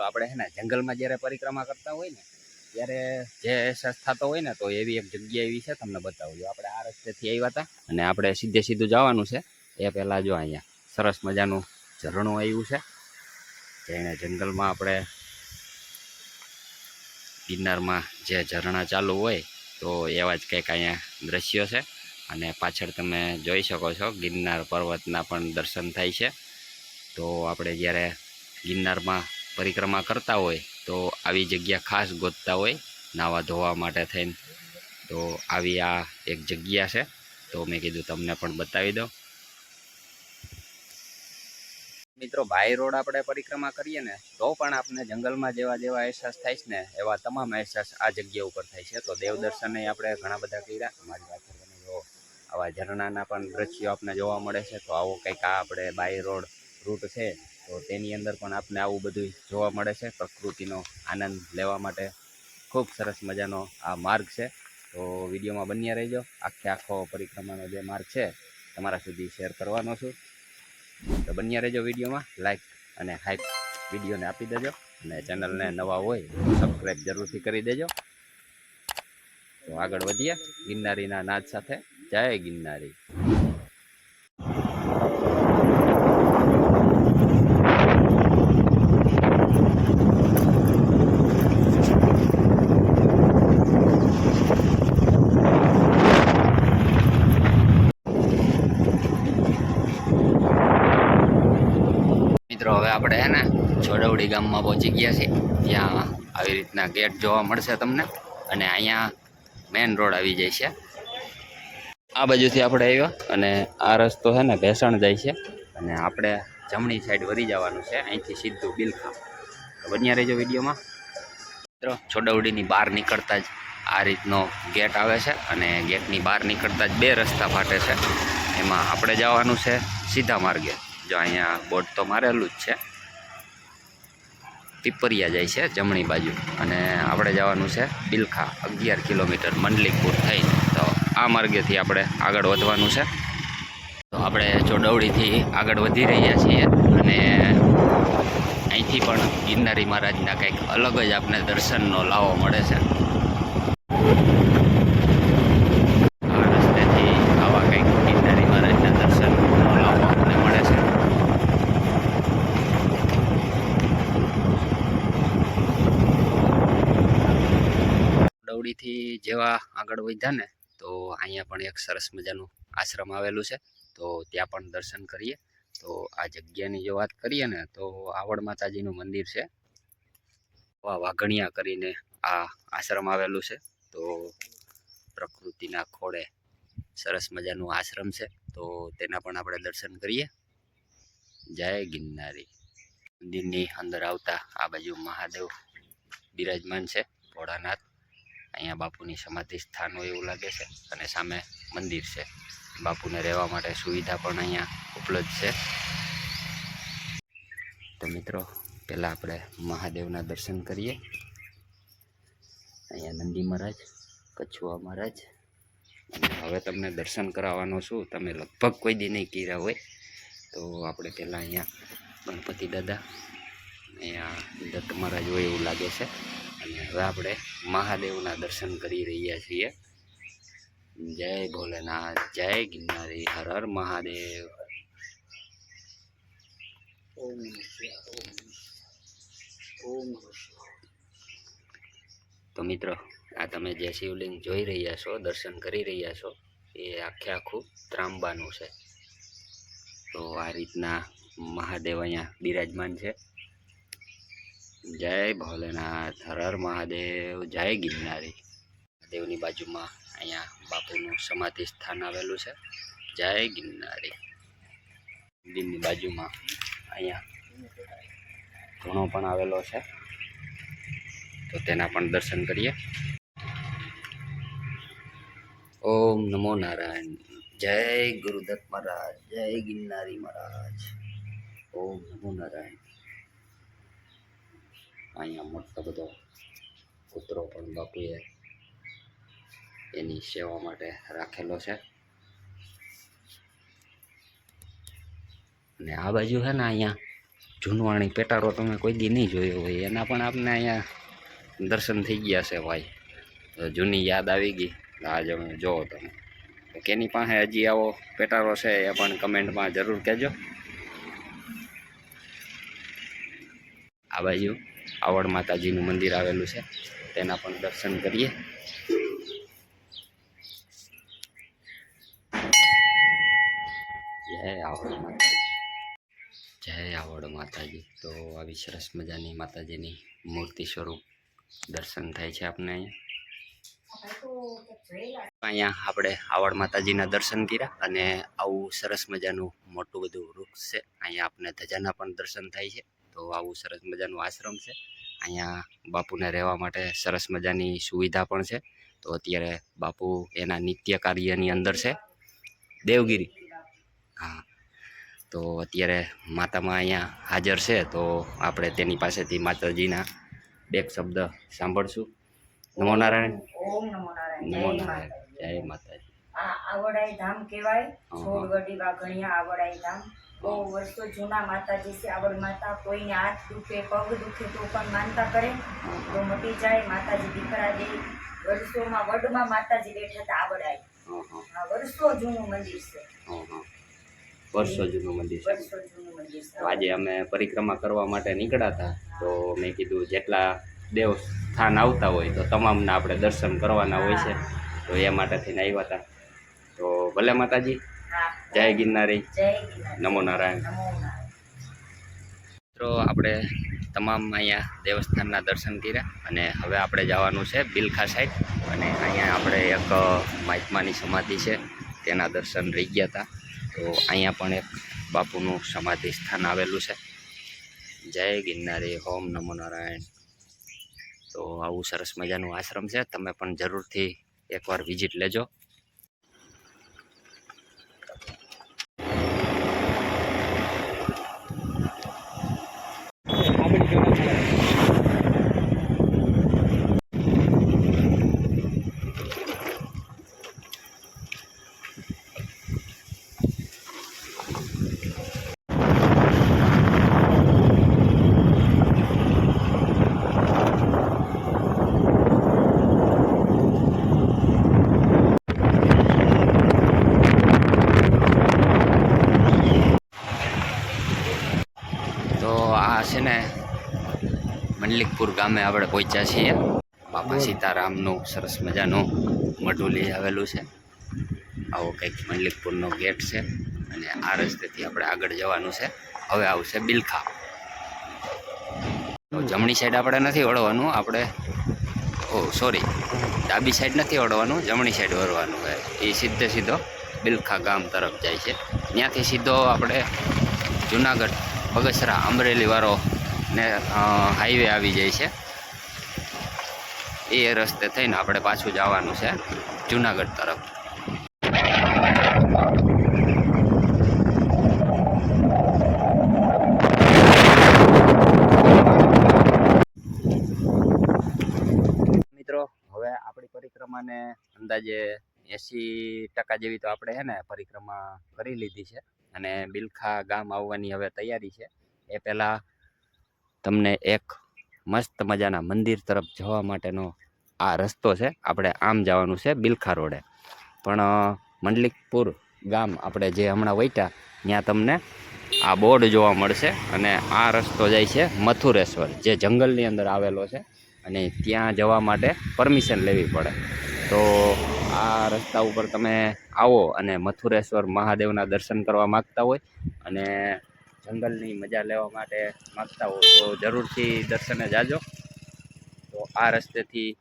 આપણે છે ને જંગલમાં જ્યારે પરિક્રમા કરતા હોય ને ત્યારે જે અહેસાસ થતો હોય ને, તો એવી એક જગ્યા એવી છે, તમને બતાવજો. આપણે આ રસ્તેથી આવ્યા હતા અને આપણે સીધું જવાનું છે. એ પહેલાં જો અહીંયા સરસ મજાનું ઝરણું આવ્યું છે. જેને જંગલમાં આપણે ગિરનારમાં જે ઝરણા ચાલુ હોય તો એવા જ કંઈક અહીંયા દ્રશ્યો છે. અને પાછળ તમે જોઈ શકો છો ગિરનાર પર્વતના પણ દર્શન થાય છે. તો આપણે જ્યારે ગિરનારમાં પરિક્રમા કરતા હોય તો આવી જગ્યા ખાસ ગોતતા હોય નાવા ધોવા માટે થઈને. તો આવી આ એક જગ્યા છે, તો મેં કીધું તમને પણ બતાવી દઉં. મિત્રો, બાય રોડ આપણે પરિક્રમા કરીએ ને તો પણ આપણે જંગલમાં જેવા અહેસાસ થાય છે ને, એવા તમામ અહેસાસ આ જગ્યા ઉપર થાય છે. તો દેવ દર્શને આપણે ઘણા બધા કર્યા. અમારી પાછળ તમે જો આવા ઝરણાના પણ દ્રશ્યો આપણે જોવા મળે છે. તો આવો કંઈક આ આપણે બાય રોડ રૂટ છે, તો તેની અંદર પણ આપણે આવું બધું જોવા મળે છે. પ્રકૃતિનો આનંદ લેવા માટે ખૂબ સરસ મજાનો આ માર્ગ છે. તો વિડીયોમાં બન્યા રહેજો. આખો પરિક્રમાનો જે માર્ગ છે તમારા સુધી શેર કરવાનો છું. તો બન્યા રહેજો વિડીયોમાં. લાઈક અને હાઈપ વિડીયોને આપી દેજો અને ચેનલને નવા હોય સબસ્ક્રાઈબ જરૂરથી કરી દેજો. તો આગળ વધીએ ગિરનારીના નાદ સાથે. જય ગિરનારી. મિત્રો, હવે આપણે હે ને છોડવડી ગામમાં પહોંચી ગયા છીએ. ત્યાં આવી રીતના ગેટ જોવા મળશે તમને અને અહીંયા મેઇન રોડ આવી જાય છે. આ બાજુથી આપણે આવ્યા અને આ રસ્તો છે ને ભેસણ જાય છે અને આપણે જમણી સાઈડ વળી જવાનું છે અહીંથી સીધું બિલખા. તો બન્યા રહેજો વિડીયોમાં. મિત્રો, છોડવડીની બહાર નીકળતા જ આ રીતનો ગેટ આવે છે અને ગેટની બહાર નીકળતા જ બે રસ્તા ફાટે છે. એમાં આપણે જવાનું છે સીધા માર્ગે. જો અહીંયા બોર્ડ તો મારેલું જ છે. પીપરિયા જાય છે જમણી બાજુ અને આપણે જવાનું છે બિલખા 11 કિલોમીટર મંડલીકપુર થઈને. તો આ માર્ગેથી આપણે આગળ વધવાનું છે. તો આપણે ચોડવડીથી આગળ વધી રહ્યા છીએ અને અહીંથી પણ ગિરનારી મહારાજના કંઈક અલગ જ આપણે દર્શનનો લાવો મળે છે. આ રસ્તેથી આવા કંઈક ગિરનારી મહારાજના દર્શનનો લાવો આપણને મળે છે. ચોડવડીથી જેવા આગળ વધ્યા ને તો અહીંયા પણ એક સરસ મજાનું આશ્રમ આવેલું છે. તો ત્યાં પણ દર્શન કરીએ. તો આ જગ્યાની જો વાત કરીએ ને તો આવડ માતાજીનું મંદિર છે. વાઘણિયા કરીને આ આશ્રમ આવેલું છે. તો પ્રકૃતિના ખોળે સરસ મજાનું આશ્રમ છે. તો તેના પણ આપણે દર્શન કરીએ. જય ગિરનારી. મંદિરની અંદર આવતા આ બાજુ મહાદેવ બિરાજમાન છે, ભોળાનાથ. અહીંયા બાપુની સમાધિ સ્થાન હોય એવું લાગે છે અને સામે મંદિર છે. બાપુને રહેવા માટે સુવિધા પણ અહીંયા ઉપલબ્ધ છે. તો મિત્રો પહેલાં આપણે મહાદેવના દર્શન કરીએ. અહીંયા નંદી મહારાજ, કછુઆ મહારાજ. અને હવે તમને દર્શન કરાવવાનો છું, તમે લગભગ કોઈ દી નહીં કર્યા હોય. તો આપણે પહેલાં અહીંયા ગણપતિ દાદા, અહીંયા દત્ત મહારાજ હોય એવું લાગે છે. અને હવે આપણે મહાદેવના દર્શન કરી રહ્યા છીએ. જય ભોલેનાથ, જય ગિરનારી, હર હર મહાદેવ. તો મિત્રો આ તમે જે શિવલિંગ જોઈ રહ્યા છો, દર્શન કરી રહ્યા છો, એ આખું ત્રાંબાનું છે. તો આ રીતના મહાદેવ અહીંયા બિરાજમાન છે. જય ભોલેનાથ, હર હર મહાદેવ, જય ગિરનારી. મહાદેવની બાજુમાં અહીંયા બાપુનું સમાધિ સ્થાન આવેલું છે. જય ગિરનારી. મંદિરની બાજુમાં અહીંયા ધૂણો પણ આવેલો છે. તો તેના પણ દર્શન કરીએ. ઓમ નમો નારાયણ. જય ગુરુદત્ત મહારાજ, જય ગિરનારી મહારાજ. ઓમ નમો નારાયણ. અહીંયા મોટો બધો કૂતરો પણ બાપુએ એની સેવા માટે રાખેલો છે. અને આ બાજુ છે ને અહીંયા જૂનવાણી પેટારો તમે કોઈ દી નહીં જોયો હોય, એના પણ આપણે અહીંયા દર્શન થઈ ગયા છે ભાઈ. તો જૂની યાદ આવી ગઈ. આજે અમે જોવો તમે. તો કેની પાસે હજી આવો પેટારો છે એ પણ કમેન્ટમાં જરૂર કહેજો. આ બાજુ આવડ માતાજીનું મંદિર આવેલું છે, તેના પણ દર્શન કરીએ. જય આવડ માતાજી, જય આવડ માતાજી. તો આવી સરસ મજાની માતાજીની મૂર્તિ સ્વરૂપ દર્શન થાય છે આપણે અહીંયા આપણે આવડ માતાજીના દર્શન કર્યા. અને આવું સરસ મજાનું મોટું બધું વૃક્ષ છે. અહીંયા આપણે ધજાના પણ દર્શન થાય છે. તો આવું સરસ મજાનું આશ્રમ છે. અહીંયા બાપુને રહેવા માટે સરસ મજાની સુવિધા પણ છે. તો અત્યારે બાપુ એના નિત્ય કાર્યની અંદર છે, દેવગીરી. હા, તો અત્યારે માતામાં અહીંયા હાજર છે. તો આપણે તેની પાસેથી માતાજીના એક શબ્દ સાંભળશું. નમો નારાયણ. ઓમ નમો નારાયણ. નમો નારાયણ. જય માતાજી. આ આવડાઈ ધામ કહેવાય. છોડવડી વાઘણિયા આવડાઈ ધામ. બહુ વર્ષો જૂના માતાજી છે. આવડ માતા કોઈને હાથ દુખે, પગ દુખે તો પણ માનતા કરે તો મટી જાય. માતાજી દીકરા દે. વર્ષોમાં વડમાં માતાજી બેઠા હતા આવડાઈ. આ વર્ષો જૂનું મંદિર છે. વર્ષો જૂનું મંદિર છે. વર્ષો જૂનું મંદિર છે. તો આજે અમે પરિક્રમા કરવા માટે નીકળ્યા હતા. તો મેં કીધું જેટલા દેવ સ્થાન આવતા હોય તો તમામના આપણે દર્શન કરવાના હોય છે. તો એ માટે થઈને આવ્યા હતા. તો ભલે માતાજી. હા. જય ગિરનારી. જય ગિરનારી. નમો નારાયણ. નમો નારાયણ. મિત્રો આપણે તમામ અહીંયા દેવસ્થાનના દર્શન કર્યા અને હવે આપણે જવાનું છે બિલખા સાઈડ. અને અહીંયા આપણે એક મહાત્માની સમાધિ છે, તેના દર્શન રહી ગયા હતા. તો અહીંયા પણ એક બાપુનું સમાધિ સ્થાન આવેલું છે. જય ગિરનારી. ઓમ નમો નારાયણ. તો આવું સરસ મજાનું આશ્રમ છે. તમે પણ જરૂરથી એકવાર વિઝિટ લેજો. તો આ છે ને મંડલિકપુર ગામે આપણે પહોંચ્યા છીએ. બાપા સીતારામનું સરસ મજાનું મઢુલી આવેલું છે. આવો કંઈક મંડલિકપુરનો ગેટ છે અને આ રસ્તેથી આપણે આગળ જવાનું છે. હવે આવશે બિલખા. તો જમણી સાઈડ આપણે નથી વળવાનું, આપણે સોરી ડાબી સાઈડ નથી વળવાનું, જમણી સાઈડ વળવાનું છે. એ સીધો બિલખા ગામ તરફ જાય છે. ત્યાંથી સીધો આપણે જુનાગઢ બગસરા અમરેલી વાળો ને હાઈવે આવી જાય છે. એ રસ્તે થઈને આપણે પાછું જવાનું છે જુનાગઢ તરફ. મિત્રો હવે આપણી પરિક્રમાને અંદાજે 80% જેવી તો આપણે છે ને પરિક્રમા કરી લીધી છે અને બિલખા ગામ આવવાની હવે તૈયારી છે. એ પહેલાં તમને એક મસ્ત મજાના મંદિર તરફ જવા માટેનો આ રસ્તો છે. આપણે આમ જવાનું છે બિલખા રોડે, પણ મંડલિકપુર ગામ આપણે જે હમણાં વૈટા ત્યાં તમને આ બોર્ડ જોવા મળશે અને આ રસ્તો જાય છે મથુરેશ્વર, જે જંગલની અંદર આવેલો છે અને ત્યાં જવા માટે પરમિશન લેવી પડે. તો આ રસ્તા ઉપર તમે આવો અને મથુરેશ્વર મહાદેવના દર્શન કરવા માગતા હોય અને જંગલની મજા લેવા માટે માગતા હો તો જરૂરથી દર્શને જાજો. તો આ રસ્તેથી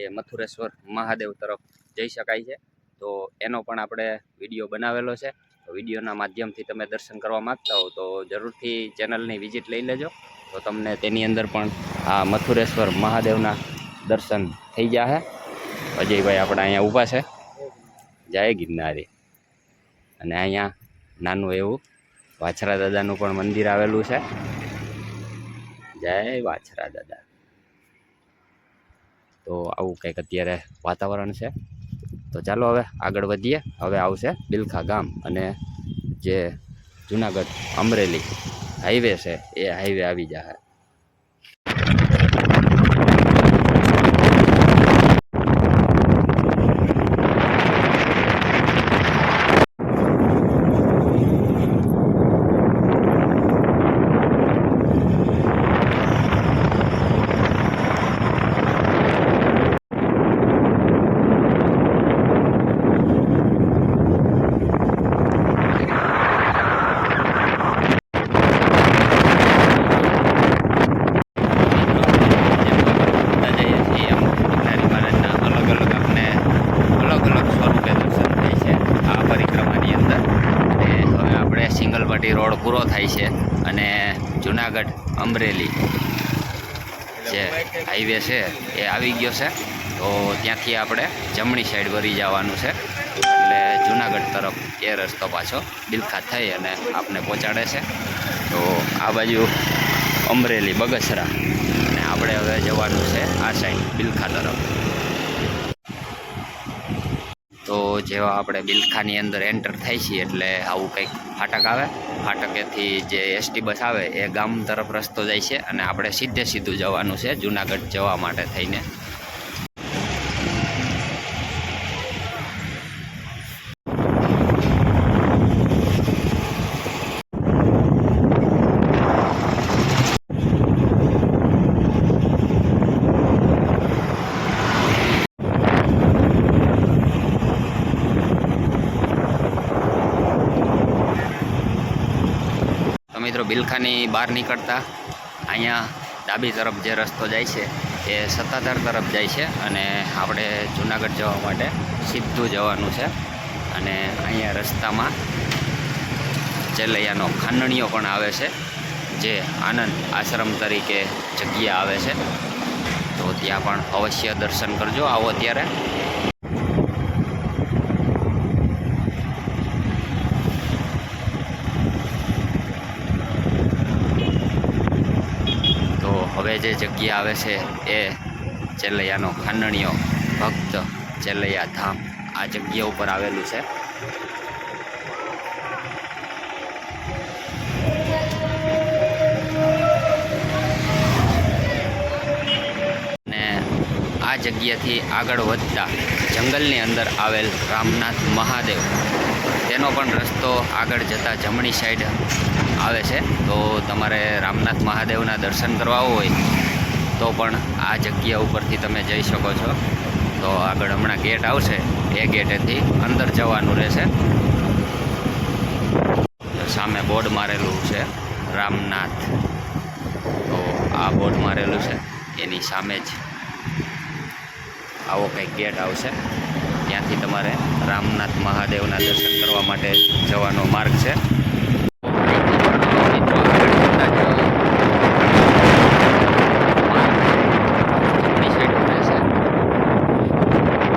એ મથુરેશ્વર મહાદેવ તરફ જઈ શકાય છે. તો એનો પણ આપણે વિડીયો બનાવેલો છે. તો વિડીયોના માધ્યમથી તમે દર્શન કરવા માગતા હો તો જરૂરથી ચેનલની વિઝિટ લઈ લેજો. તો તમને તેની અંદર પણ આ મથુરેશ્વર મહાદેવના દર્શન થઈ જશે. અજયભાઈ આપણે અહીંયા ઊભા છે, જય ગિરનારી. અને અહીંયા નાનું એવું વાછરા દાદાનું પણ મંદિર આવેલું છે. જય વાછરા દાદા. તો આવું કંઈક અત્યારે વાતાવરણ છે. તો ચાલો હવે આગળ વધીએ. હવે આવશે બિલખા ગામ અને જે જુનાગઢ અમરેલી હાઈવે છે એ હાઈવે આવી જશે. રોડ પૂરો થાય છે અને જુનાગઢ અમરેલી જે હાઈવે છે એ આવી ગયો છે. તો ત્યાંથી આપણે જમણી સાઈડ વળી જવાનું છે એટલે જુનાગઢ તરફ એ રસ્તો પાછો બિલખા થઈ અને આપણે પહોંચાડે છે. તો આ બાજુ અમરેલી બગસરા અને આપણે હવે જવાનું છે આ સાઈડ બિલખા તરફ. તો જેવા આપણે બિલખાની અંદર એન્ટર થાય છીએ એટલે આવું કંઈક ફાટક આવે. ફાટકેથી જે એસટી બસ આવે એ ગામ તરફ રસ્તો જાય છે અને આપણે સીધું જવાનું છે જુનાગઢ જવા માટે થઈને. મિત્રો બિલખાની બહાર નીકળતા અહીંયા ડાબી તરફ જે રસ્તો જાય છે એ સત્તાધાર તરફ જાય છે અને આપણે જુનાગઢ જવા માટે સીધું જવાનું છે. અને અહીંયા રસ્તામાં ચેલૈયાનો ખાંડણીઓ પણ આવે છે, જે આનંદ આશ્રમ તરીકે જગ્યા આવે છે. તો ત્યાં પણ અવશ્ય દર્શન કરજો આવો ત્યારે. હવે જે જગ્યા આવે છે એ ચેલૈયાનો ખાંડણીઓ ભક્ત ચેલૈયા ધામ આ જગ્યા ઉપર આવેલું છે. જગ્યાથી આગળ વધતા જંગલની અંદર આવેલ રામનાથ મહાદેવ, તેનો પણ રસ્તો આગળ જતાં જમણી સાઈડ આવે છે. તો તમારે રામનાથ મહાદેવના દર્શન કરવા હોય તો પણ આ જગ્યા ઉપરથી તમે જઈ શકો છો. તો આગળ હમણાં ગેટ આવશે, એ ગેટેથી અંદર જવાનું રહેશે. સામે બોર્ડ મારેલું છે રામનાથ, તો આ બોર્ડ મારેલું છે એની સામે જ આવો કંઈક ગેટ આવશે. ત્યાંથી તમારે રામનાથ મહાદેવના દર્શન કરવા માટે જવાનો માર્ગ છે.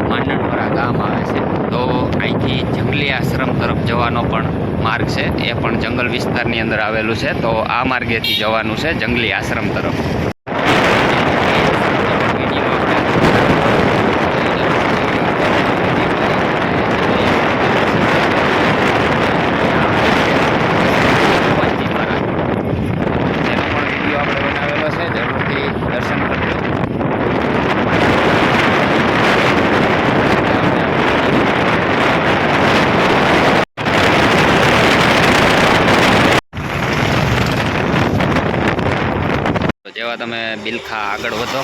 માંડણપરા ગામ આવે છે, તો અહીંથી જંગલી આશ્રમ તરફ જવાનો પણ માર્ગ છે, એ પણ જંગલ વિસ્તારની અંદર આવેલું છે. તો આ માર્ગેથી જવાનું છે જંગલી આશ્રમ તરફ. જેવા તમે બિલખા આગળ વધો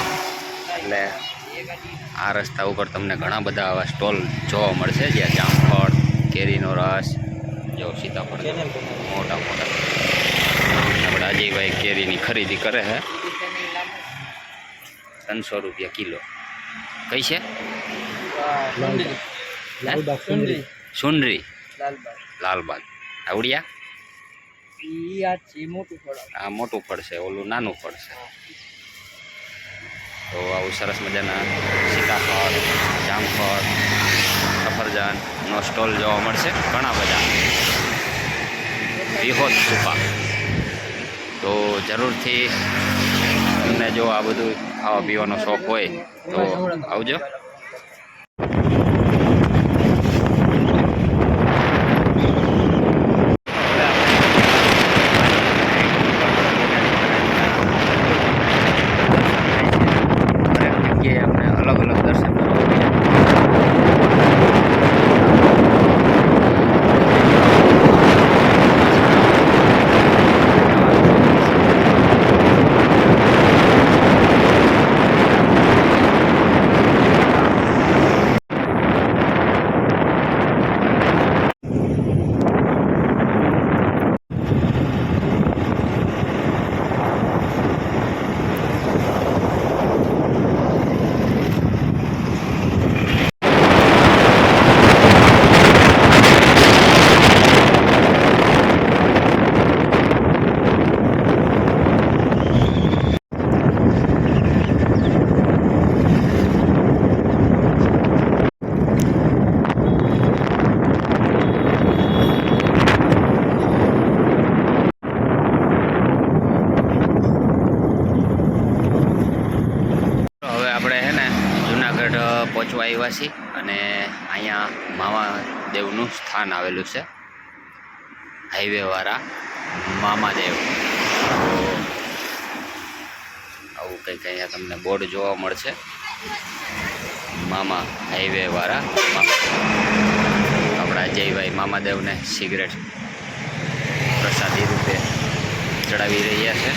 એટલે આ રસ્તા ઉપર તમને ઘણા બધા આવા સ્ટોલ જોવા મળશે, જ્યાં જામફળ, કેરીનો રસ, જો સીતાફળ મોટા મોટા. આપણે અજયભાઈ કેરીની ખરીદી કરે છે. 300 રૂપિયા કિલો. કઈ છે? સુંદરી, લાલબાગ. આવડિયા આ મોટું ફળ છે, ઓલું નાનું ફળ છે. તો આવું સરસ મજાના સીતાફળ, જામફળ, સફરજનનો સ્ટોલ જોવા મળશે ઘણા બધા. વિહોદ સુપા. તો જરૂરથી તમને જો આ બધું ખાવા પીવાનો શોખ હોય તો આવજો. અલગ અલગ દર્શન પહોંચવા આવ્યા છીએ અને અહીંયા મામાદેવનું સ્થાન આવેલું છે, હાઈવેવાળા મામાદેવ. આવું કંઈક અહીંયા તમને બોર્ડ જોવા મળશે, મામા હાઈવેવાળા. આપણા અજયભાઈ મામાદેવને સિગરેટ પ્રસાદી રૂપે ચડાવી રહ્યા છે.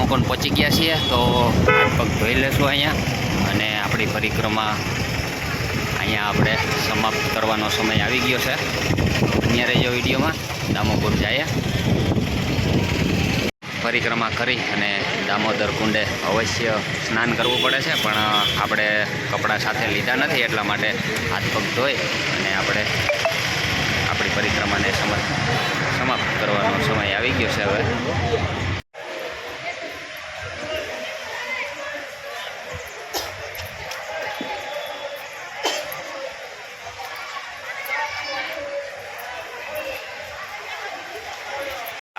દામોકુંડ પહોંચી ગયા છીએ, તો હાથ પગ ધોઈ લેશું અહીંયા અને આપણી પરિક્રમા અહીંયા આપણે સમાપ્ત કરવાનો સમય આવી ગયો છે. અહીંયા રહેજો વિડીયોમાં. દામોકુંડ જઈએ, પરિક્રમા કરી અને દામોદર કુંડે અવશ્ય સ્નાન કરવું પડે છે, પણ આપણે કપડાં સાથે લીધા નથી, એટલા માટે હાથ પગ ધોઈ અને આપણે આપણી પરિક્રમાને સમાપ્ત કરવાનો સમય આવી ગયો છે. હવે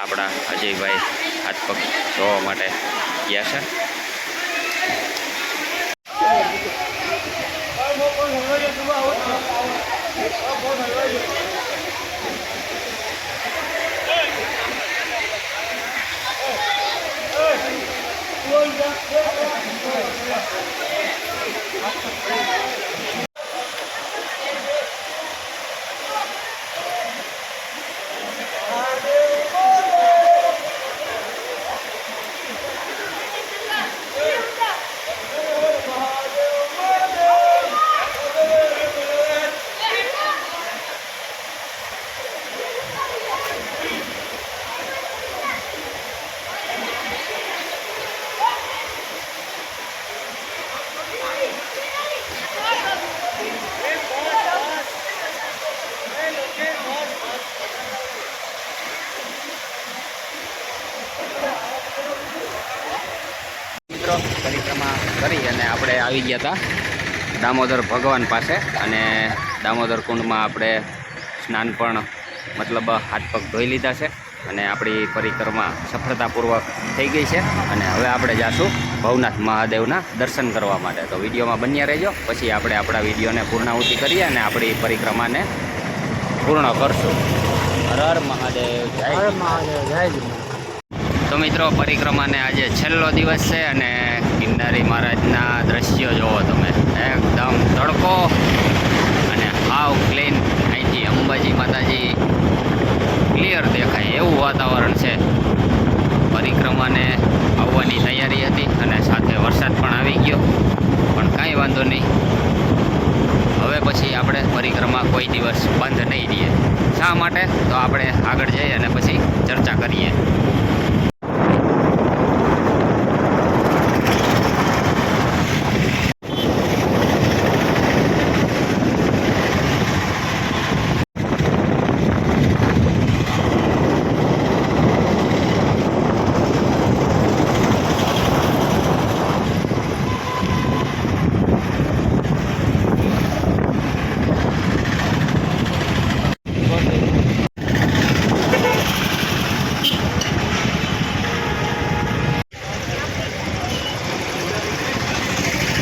આપણા અજયભાઈ હાથ પગ ધોવા માટે ગયા છે. પરિક્રમા કરી અને આપણે આવી ગયા હતા દામોદર ભગવાન પાસે, અને દામોદર કુંડમાં આપણે સ્નાન પણ મતલબ હાથ પગ ધોઈ લીધા છે અને આપણી પરિક્રમા સફળતાપૂર્વક થઈ ગઈ છે. અને હવે આપણે જાશું ભવનાથ મહાદેવના દર્શન કરવા માટે. તો વિડીયોમાં બન્યા રહેજો, પછી આપણે આપણા વિડીયોને પૂર્ણાહુતિ કરીએ અને આપણી પરિક્રમાને પૂર્ણ કરશું. હર હર મહાદેવ, જય મહાદેવ, જય. તો મિત્રો, પરિક્રમાને આજે છેલ્લો દિવસ છે અને ગિરનારી મહારાજના દ્રશ્યો જોવો તમે. એકદમ તડકો અને હાવ ક્લીન. અહીંથી અંબાજી માતાજી ક્લિયર દેખાય એવું વાતાવરણ છે. પરિક્રમાને આવવાની તૈયારી હતી અને સાથે વરસાદ પણ આવી ગયો, પણ કાંઈ વાંધો નહીં. હવે પછી આપણે પરિક્રમા કોઈ દિવસ બંધ નહીં રહીએ. શા માટે? તો આપણે આગળ જઈએ અને પછી ચર્ચા કરીએ.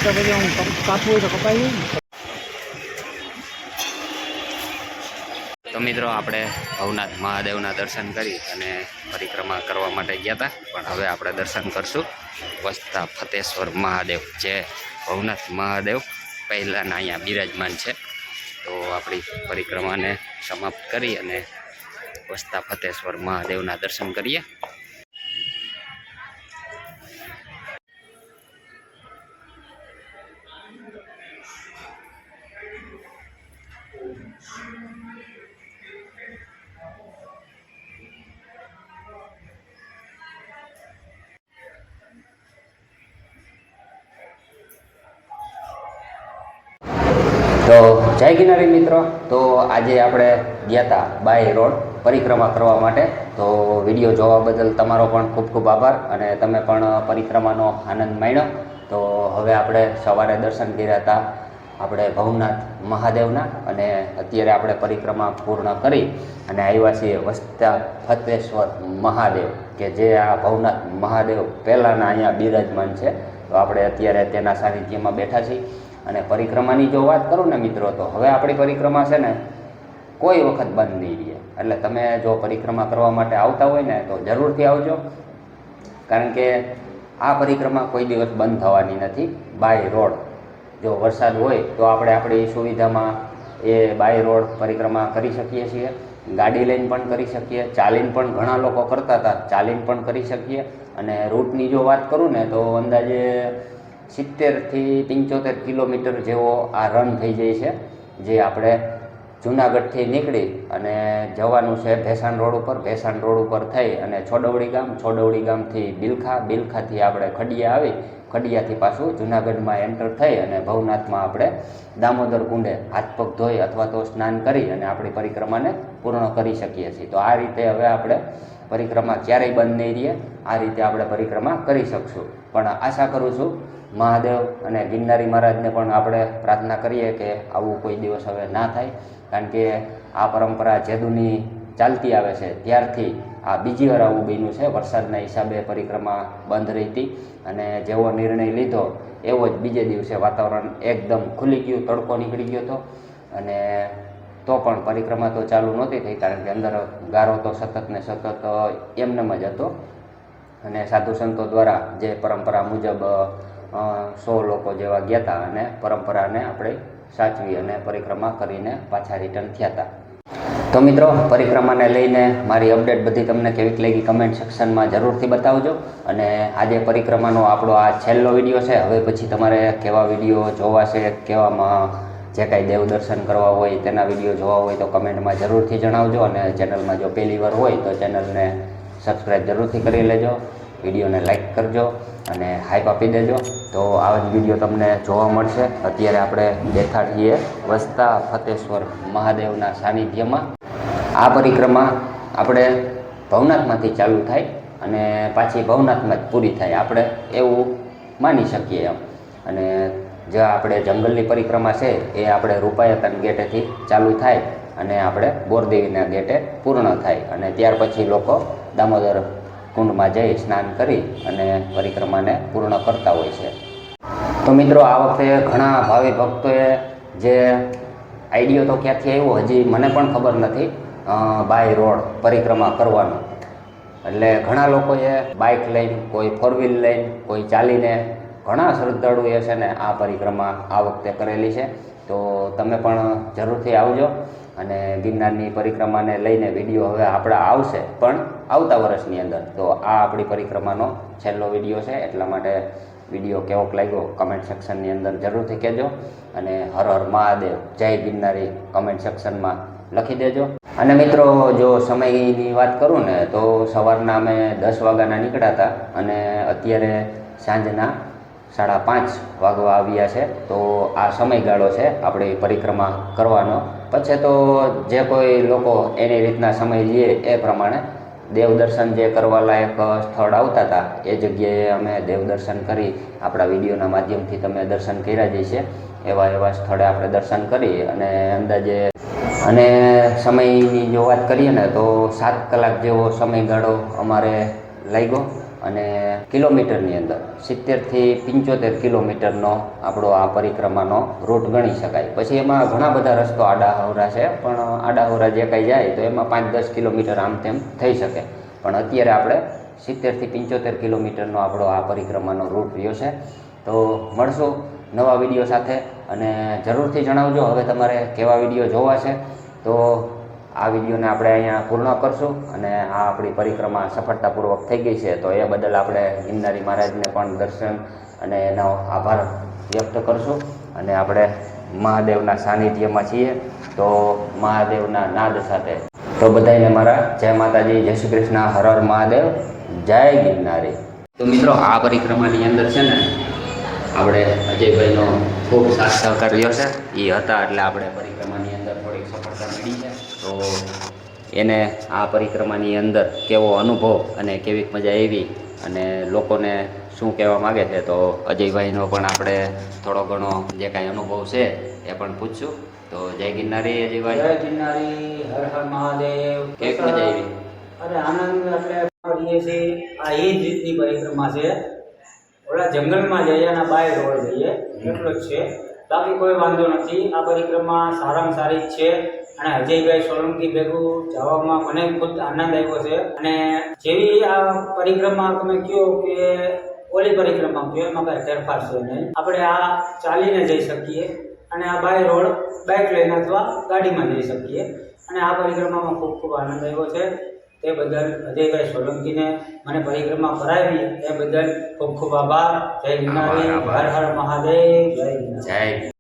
પછી હું કાપવું હોય તો કપાઈ જાય ને. તો મિત્રો, આપણે ભવનાથ મહાદેવના દર્શન કરી અને પરિક્રમા કરવા માટે ગયા હતા, પણ હવે આપણે દર્શન કરશું વસતા ફતેશ્વર મહાદેવ, જે ભવનાથ મહાદેવ પહેલાંના અહીંયા બિરાજમાન છે. તો આપણી પરિક્રમાને સમાપ્ત કરી અને વસતા ફતેશ્વર મહાદેવના દર્શન કરીએ. તો જય ગિરનારી મિત્રો, તો આજે આપણે ગયા હતા બાય રોડ પરિક્રમા કરવા માટે. તો વિડીયો જોવા બદલ તમારો પણ ખૂબ ખૂબ આભાર, અને તમે પણ પરિક્રમાનો આનંદ માણ્યો. તો હવે આપણે સવારે દર્શન કર્યા હતા આપણે ભવનાથ મહાદેવના, અને અત્યારે આપણે પરિક્રમા પૂર્ણ કરી અને આવ્યા છીએ વસતા ફતેશ્વર મહાદેવ, કે જે આ ભવનાથ મહાદેવ પહેલાંના અહીંયા બિરાજમાન છે. તો આપણે અત્યારે તેના સાનિધ્યમાં બેઠા છીએ. અને પરિક્રમાની જો વાત કરું ને મિત્રો, તો હવે આપણી પરિક્રમા છે ને કોઈ વખત બંધ નહીં રહે. એટલે તમે જો પરિક્રમા કરવા માટે આવતા હોય ને તો જરૂરથી આવજો, કારણ કે આ પરિક્રમા કોઈ દિવસ બંધ થવાની નથી. બાય રોડ જો વરસાદ હોય તો આપણે આપણી સુવિધામાં એ બાય રોડ પરિક્રમા કરી શકીએ છીએ. ગાડી લઈને પણ કરી શકીએ, ચાલીને પણ ઘણા લોકો કરતા હતા, ચાલીને પણ કરી શકીએ. અને રૂટની જો વાત કરું ને તો અંદાજે 70થી 75 કિલોમીટર જેવો આ રન થઈ જાય છે, જે આપણે જુનાગઢથી નીકળી અને જવાનું છે ભેસાણ રોડ ઉપર. ભેસાણ રોડ ઉપર થઈ અને છોડવડી ગામ, છોડવડી ગામથી બિલખા, બિલખાથી આપણે ખડિયા આવી, ખડિયાથી પાછું જુનાગઢમાં એન્ટર થઈ અને ભવનાથમાં આપણે દામોદર કુંડે હાથ પગ ધોઈ અથવા તો સ્નાન કરી અને આપણી પરિક્રમાને પૂર્ણ કરી શકીએ છીએ. તો આ રીતે હવે આપણે પરિક્રમા ક્યારેય બંધ નહીં રહીએ, આ રીતે આપણે પરિક્રમા કરી શકશું. પણ આશા કરું છું મહાદેવ અને ગિરનારી મહારાજને પણ આપણે પ્રાર્થના કરીએ કે આવું કોઈ દિવસ હવે ના થાય, કારણ કે આ પરંપરા જેદુની ચાલતી આવે છે ત્યારથી આ બીજી વાર આવું બન્યું છે. વરસાદના હિસાબે પરિક્રમા બંધ રહી હતી અને જેવો નિર્ણય લીધો એવો જ બીજે દિવસે વાતાવરણ એકદમ ખુલી ગયું, તડકો નીકળી ગયો હતો અને તો પણ પરિક્રમા તો ચાલુ નહોતી થઈ, કારણ કે અંદર ગારો તો સતત ને સતત એમનેમ જ હતો. અને સાધુ સંતો દ્વારા જે પરંપરા મુજબ 100 લોકો જેવા ગયા હતા અને પરંપરાને આપણે સાચવી અને પરિક્રમા કરીને પાછા રિટર્ન થયા હતા. તો મિત્રો, પરિક્રમાને લઈને મારી અપડેટ બધી તમને કેવીક લાગી કમેન્ટ સેક્શનમાં જરૂરથી બતાવજો. અને આજે પરિક્રમાનો આપણો આ છેલ્લો વિડીયો છે. હવે પછી તમારે કેવા વિડીયો જોવા છે, કેવામાં જે કાંઈ દેવ દર્શન કરવા હોય તેના વિડીયો જોવા હોય તો કમેન્ટમાં જરૂરથી જણાવજો. અને ચેનલમાં જો પહેલી વાર હોય તો ચેનલને સબસ્ક્રાઈબ જરૂરથી કરી લેજો, વિડીયોને લાઈક કરજો અને હાઈપ આપી દેજો. તો આવા જ વિડીયો તમને જોવા મળશે. અત્યારે આપણે બેઠા છીએ વસતા ફતેશ્વર મહાદેવના સાનિધ્યમાં. આ પરિક્રમા આપણે ભવનાથમાંથી ચાલુ થાય અને પાછી ભવનાથમાં જ પૂરી થાય, આપણે એવું માની શકીએ એમ. અને જે આપણે જંગલની પરિક્રમા છે એ આપણે રૂપાયતન ગેટેથી ચાલુ થાય અને આપણે બોરદેવીના ગેટે પૂર્ણ થાય અને ત્યાર પછી લોકો દામોદર કુંડમાં જઈ સ્નાન કરી અને પરિક્રમાને પૂર્ણ કરતા હોય છે. તો મિત્રો, આ વખતે ઘણા ભાવિ ભક્તોએ જે આઈડિયો તો ક્યાંથી આવ્યો હજી મને પણ ખબર નથી, બાય રોડ પરિક્રમા કરવાનો. એટલે ઘણા લોકોએ બાઇક લઈને, કોઈ 4 વ્હીલ લઈને, કોઈ ચાલીને, ઘણા શ્રદ્ધાળુએ છે ને આ પરિક્રમા આ વખતે કરેલી છે. તો તમે પણ જરૂરથી આવજો અને ગિરનારની પરિક્રમાને લઈને વિડીયો હવે આપણા આવશે પણ આવતા વર્ષની અંદર. તો આ આપણી પરિક્રમાનો છેલ્લો વિડીયો છે, એટલા માટે વિડીયો કેવોક લાગ્યો કમેન્ટ સેક્શનની અંદર જરૂરથી કહેજો. અને હર હર મહાદેવ, જય ગિરનારી કમેન્ટ સેક્શનમાં લખી દેજો. અને મિત્રો, જો સમયની વાત કરું ને તો સવારના અમે 10 વાગ્યાના નીકળ્યા હતા અને અત્યારે સાંજના 5:30 વાગવા આવ્યા છે. તો આ સમયગાળો છે આપણી પરિક્રમા કરવાનો. પછી તો જે કોઈ લોકો એની રીતના સમય લે એ પ્રમાણે દેવદર્શન જે કરવા લાયક સ્થળ આવતા હતા એ જગ્યાએ અમે દેવદર્શન કરી, આપણા વિડીયોના માધ્યમથી તમે દર્શન કર્યા જ છે એવા સ્થળે આપણે દર્શન કરી અને અંદાજે અને સમયની જો વાત કરીએ ને તો 7 કલાક જેવો સમયગાળો અમારે લાગ્યો. અને કિલોમીટરની અંદર 70થી 75 કિલોમીટરનો આપણો આ પરિક્રમાનો રૂટ ગણી શકાય. પછી એમાં ઘણા બધા રસ્તો આડાઅવળા છે, પણ આડાઅવળા જે કાંઈ જાય તો એમાં 5-10 કિલોમીટર આમ તેમ થઈ શકે. પણ અત્યારે આપણે 70થી 75 કિલોમીટરનો આપણો આ પરિક્રમાનો રૂટ રહ્યો છે. તો મળશું નવા વિડીયો સાથે અને જરૂરથી જણાવજો હવે તમારે કેવા વિડીયો જોવા છે. તો આ વિડીયોને આપણે અહીંયા પૂર્ણ કરશું અને આ આપણી પરિક્રમા સફળતાપૂર્વક થઈ ગઈ છે. તો એ બદલ આપણે ગિરનારી મહારાજને પણ દર્શન અને એનો આભાર વ્યક્ત કરશું. અને આપણે મહાદેવના સાનિધ્યમાં છીએ તો મહાદેવના નાદ સાથે તો બધાને મારા જય માતાજી, જય શ્રી કૃષ્ણ, હર હર મહાદેવ, જય ગિરનારી. તો મિત્રો, આ પરિક્રમાની અંદર છે ને આપણે અજયભાઈનો ખૂબ સાથ સહકાર રહ્યો છે. એ હતા એટલે આપણે પરિક્રમાની અંદર થોડીક સફળતા મળી છે. તો એને આ પરિક્રમાની અંદર કેવો અનુભવ અને કેવી મજા આવી અને લોકોને શું કહેવા માગે છે તો અજયભાઈનો પણ આપણે થોડો ઘણો જે કાંઈ અનુભવ છે એ પણ પૂછશું. તો જય ગિરનારી અજયભાઈ. જય ગિરનારી, હર હર મહાદેવ. કેવી મજા આવી? અરે આનંદ એટલે કરીએ છીએ. આ એ જ રીતની પરિક્રમા છે. ઓલા જંગલમાં જઈએ અને બાય રોડ જઈએ એટલો જ છે, બાકી કોઈ વાંધો નથી. આ પરિક્રમા સારામાં સારી જ છે અને અજયભાઈ સોલંકી ભેગું જવામાં મને ખુદ આનંદ આવ્યો છે. અને જેવી આ પરિક્રમા તમે કહો કે ઓલી પરિક્રમા કહો એમાં કાંઈ ફેરફાર છે નહીં. આપણે આ ચાલીને જઈ શકીએ અને આ બાય રોડ બાઇક લઈને અથવા ગાડીમાં જઈ શકીએ. અને આ પરિક્રમામાં ખૂબ ખૂબ આનંદ આવ્યો છે. તે બદલ અજયભાઈ સોલંકીને મને પરિક્રમા કરાવી એ બદલ ખૂબ ખૂબ આભાર. જય ગિરનારી, હર હર મહાદેવ, જય ગિરનારી. જય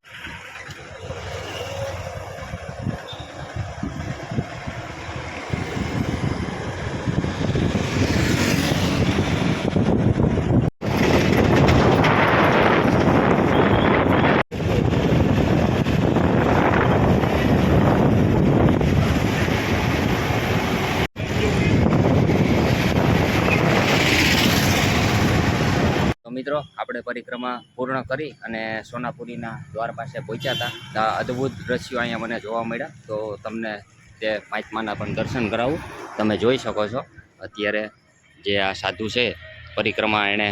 તો મિત્રો આપણે પરિક્રમા પૂર્ણ કરી અને સોનાપુરીના દ્વાર પાસે પહોંચ્યા હતા. અદ્ભુત દ્રશ્યો અહીંયા મને જોવા મળ્યા. તો તમને તે મહાત્માના પણ દર્શન કરાવું. તમે જોઈ શકો છો અત્યારે જે આ સાધુ છે પરિક્રમા એણે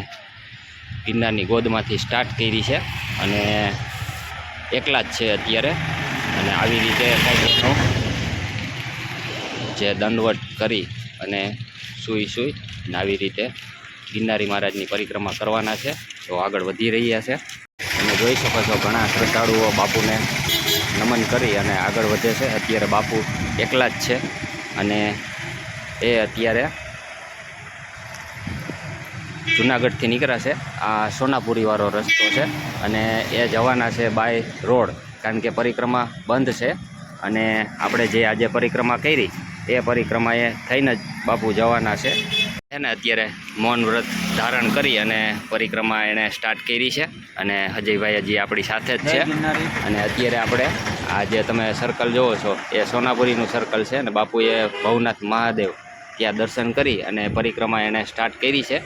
ગિરનારની ગોદમાંથી સ્ટાર્ટ કરી છે અને એકલા જ છે અત્યારે. અને આવી રીતે કંઈક જે દંડવટ કરી અને સૂઈ અને આવી રીતે ગિરનારી મહારાજની પરિક્રમા કરવાના છે. તો આગળ વધી રહ્યા છે. તમે જોઈ શકો છો ઘણા શ્રદ્ધાળુઓ બાપુને નમન કરી અને આગળ વધે છે. અત્યારે બાપુ એકલા જ છે અને એ અત્યારે જુનાગઢથી નીકળ્યા છે. આ સોનાપુરીવાળો રસ્તો છે અને એ જવાના છે બાય રોડ, કારણ કે પરિક્રમા બંધ છે. અને આપણે જે આજે પરિક્રમા કરી એ પરિક્રમાએ થઈને જ બાપુ જવાના છે. એને અત્યારે મૌન વ્રત ધારણ કરી અને પરિક્રમા એણે સ્ટાર્ટ કરી છે. અને અજયભાઈ હજી આપણી સાથે જ છે. અને અત્યારે આપણે આ જે તમે સર્કલ જોવો છો એ સોનાપુરીનું સર્કલ છે. અને બાપુએ ભવનાથ મહાદેવ ત્યાં દર્શન કરી અને પરિક્રમા એણે સ્ટાર્ટ કરી છે.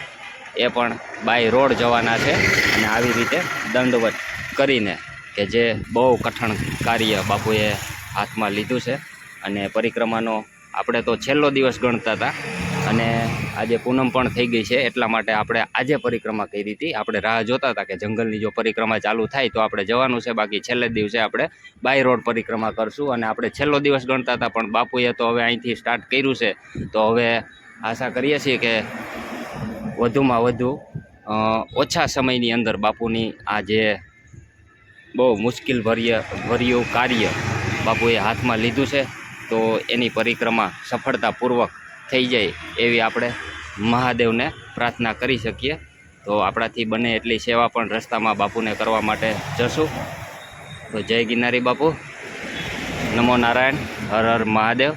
એ પણ બાય રોડ જવાના છે. અને આવી રીતે દંડવત કરીને કે જે બહુ કઠણ કાર્ય બાપુએ હાથમાં લીધું છે. અને પરિક્રમાનો આપણે તો છેલ્લો દિવસ ગણતા હતા અને આજે પૂનમ પણ થઈ ગઈ છે, એટલા માટે આપણે આજે પરિક્રમા કરી હતી. આપણે રાહ જોતા હતા કે જંગલની જો પરિક્રમા ચાલુ થાય તો આપણે જવાનું છે, બાકી છેલ્લે દિવસે આપણે બાય રોડ પરિક્રમા કરશું. અને આપણે છેલ્લો દિવસ ગણતા હતા પણ બાપુએ તો હવે અહીંથી સ્ટાર્ટ કર્યું છે. તો હવે આશા કરીએ છીએ કે વધુમાં વધુ ઓછા સમયની અંદર બાપુની આ જે બહુ મુશ્કેલ ભર્યું કાર્ય બાપુએ હાથમાં લીધું છે તો એની પરિક્રમા સફળતાપૂર્વક થઈ જાય એવી આપણે મહાદેવને પ્રાર્થના કરી શકીએ. તો આપણાથી બને એટલી સેવા પણ રસ્તામાં બાપુને કરવા માટે જશું. તો જય ગિરનારી બાપુ, નમો નારાયણ, હર હર મહાદેવ.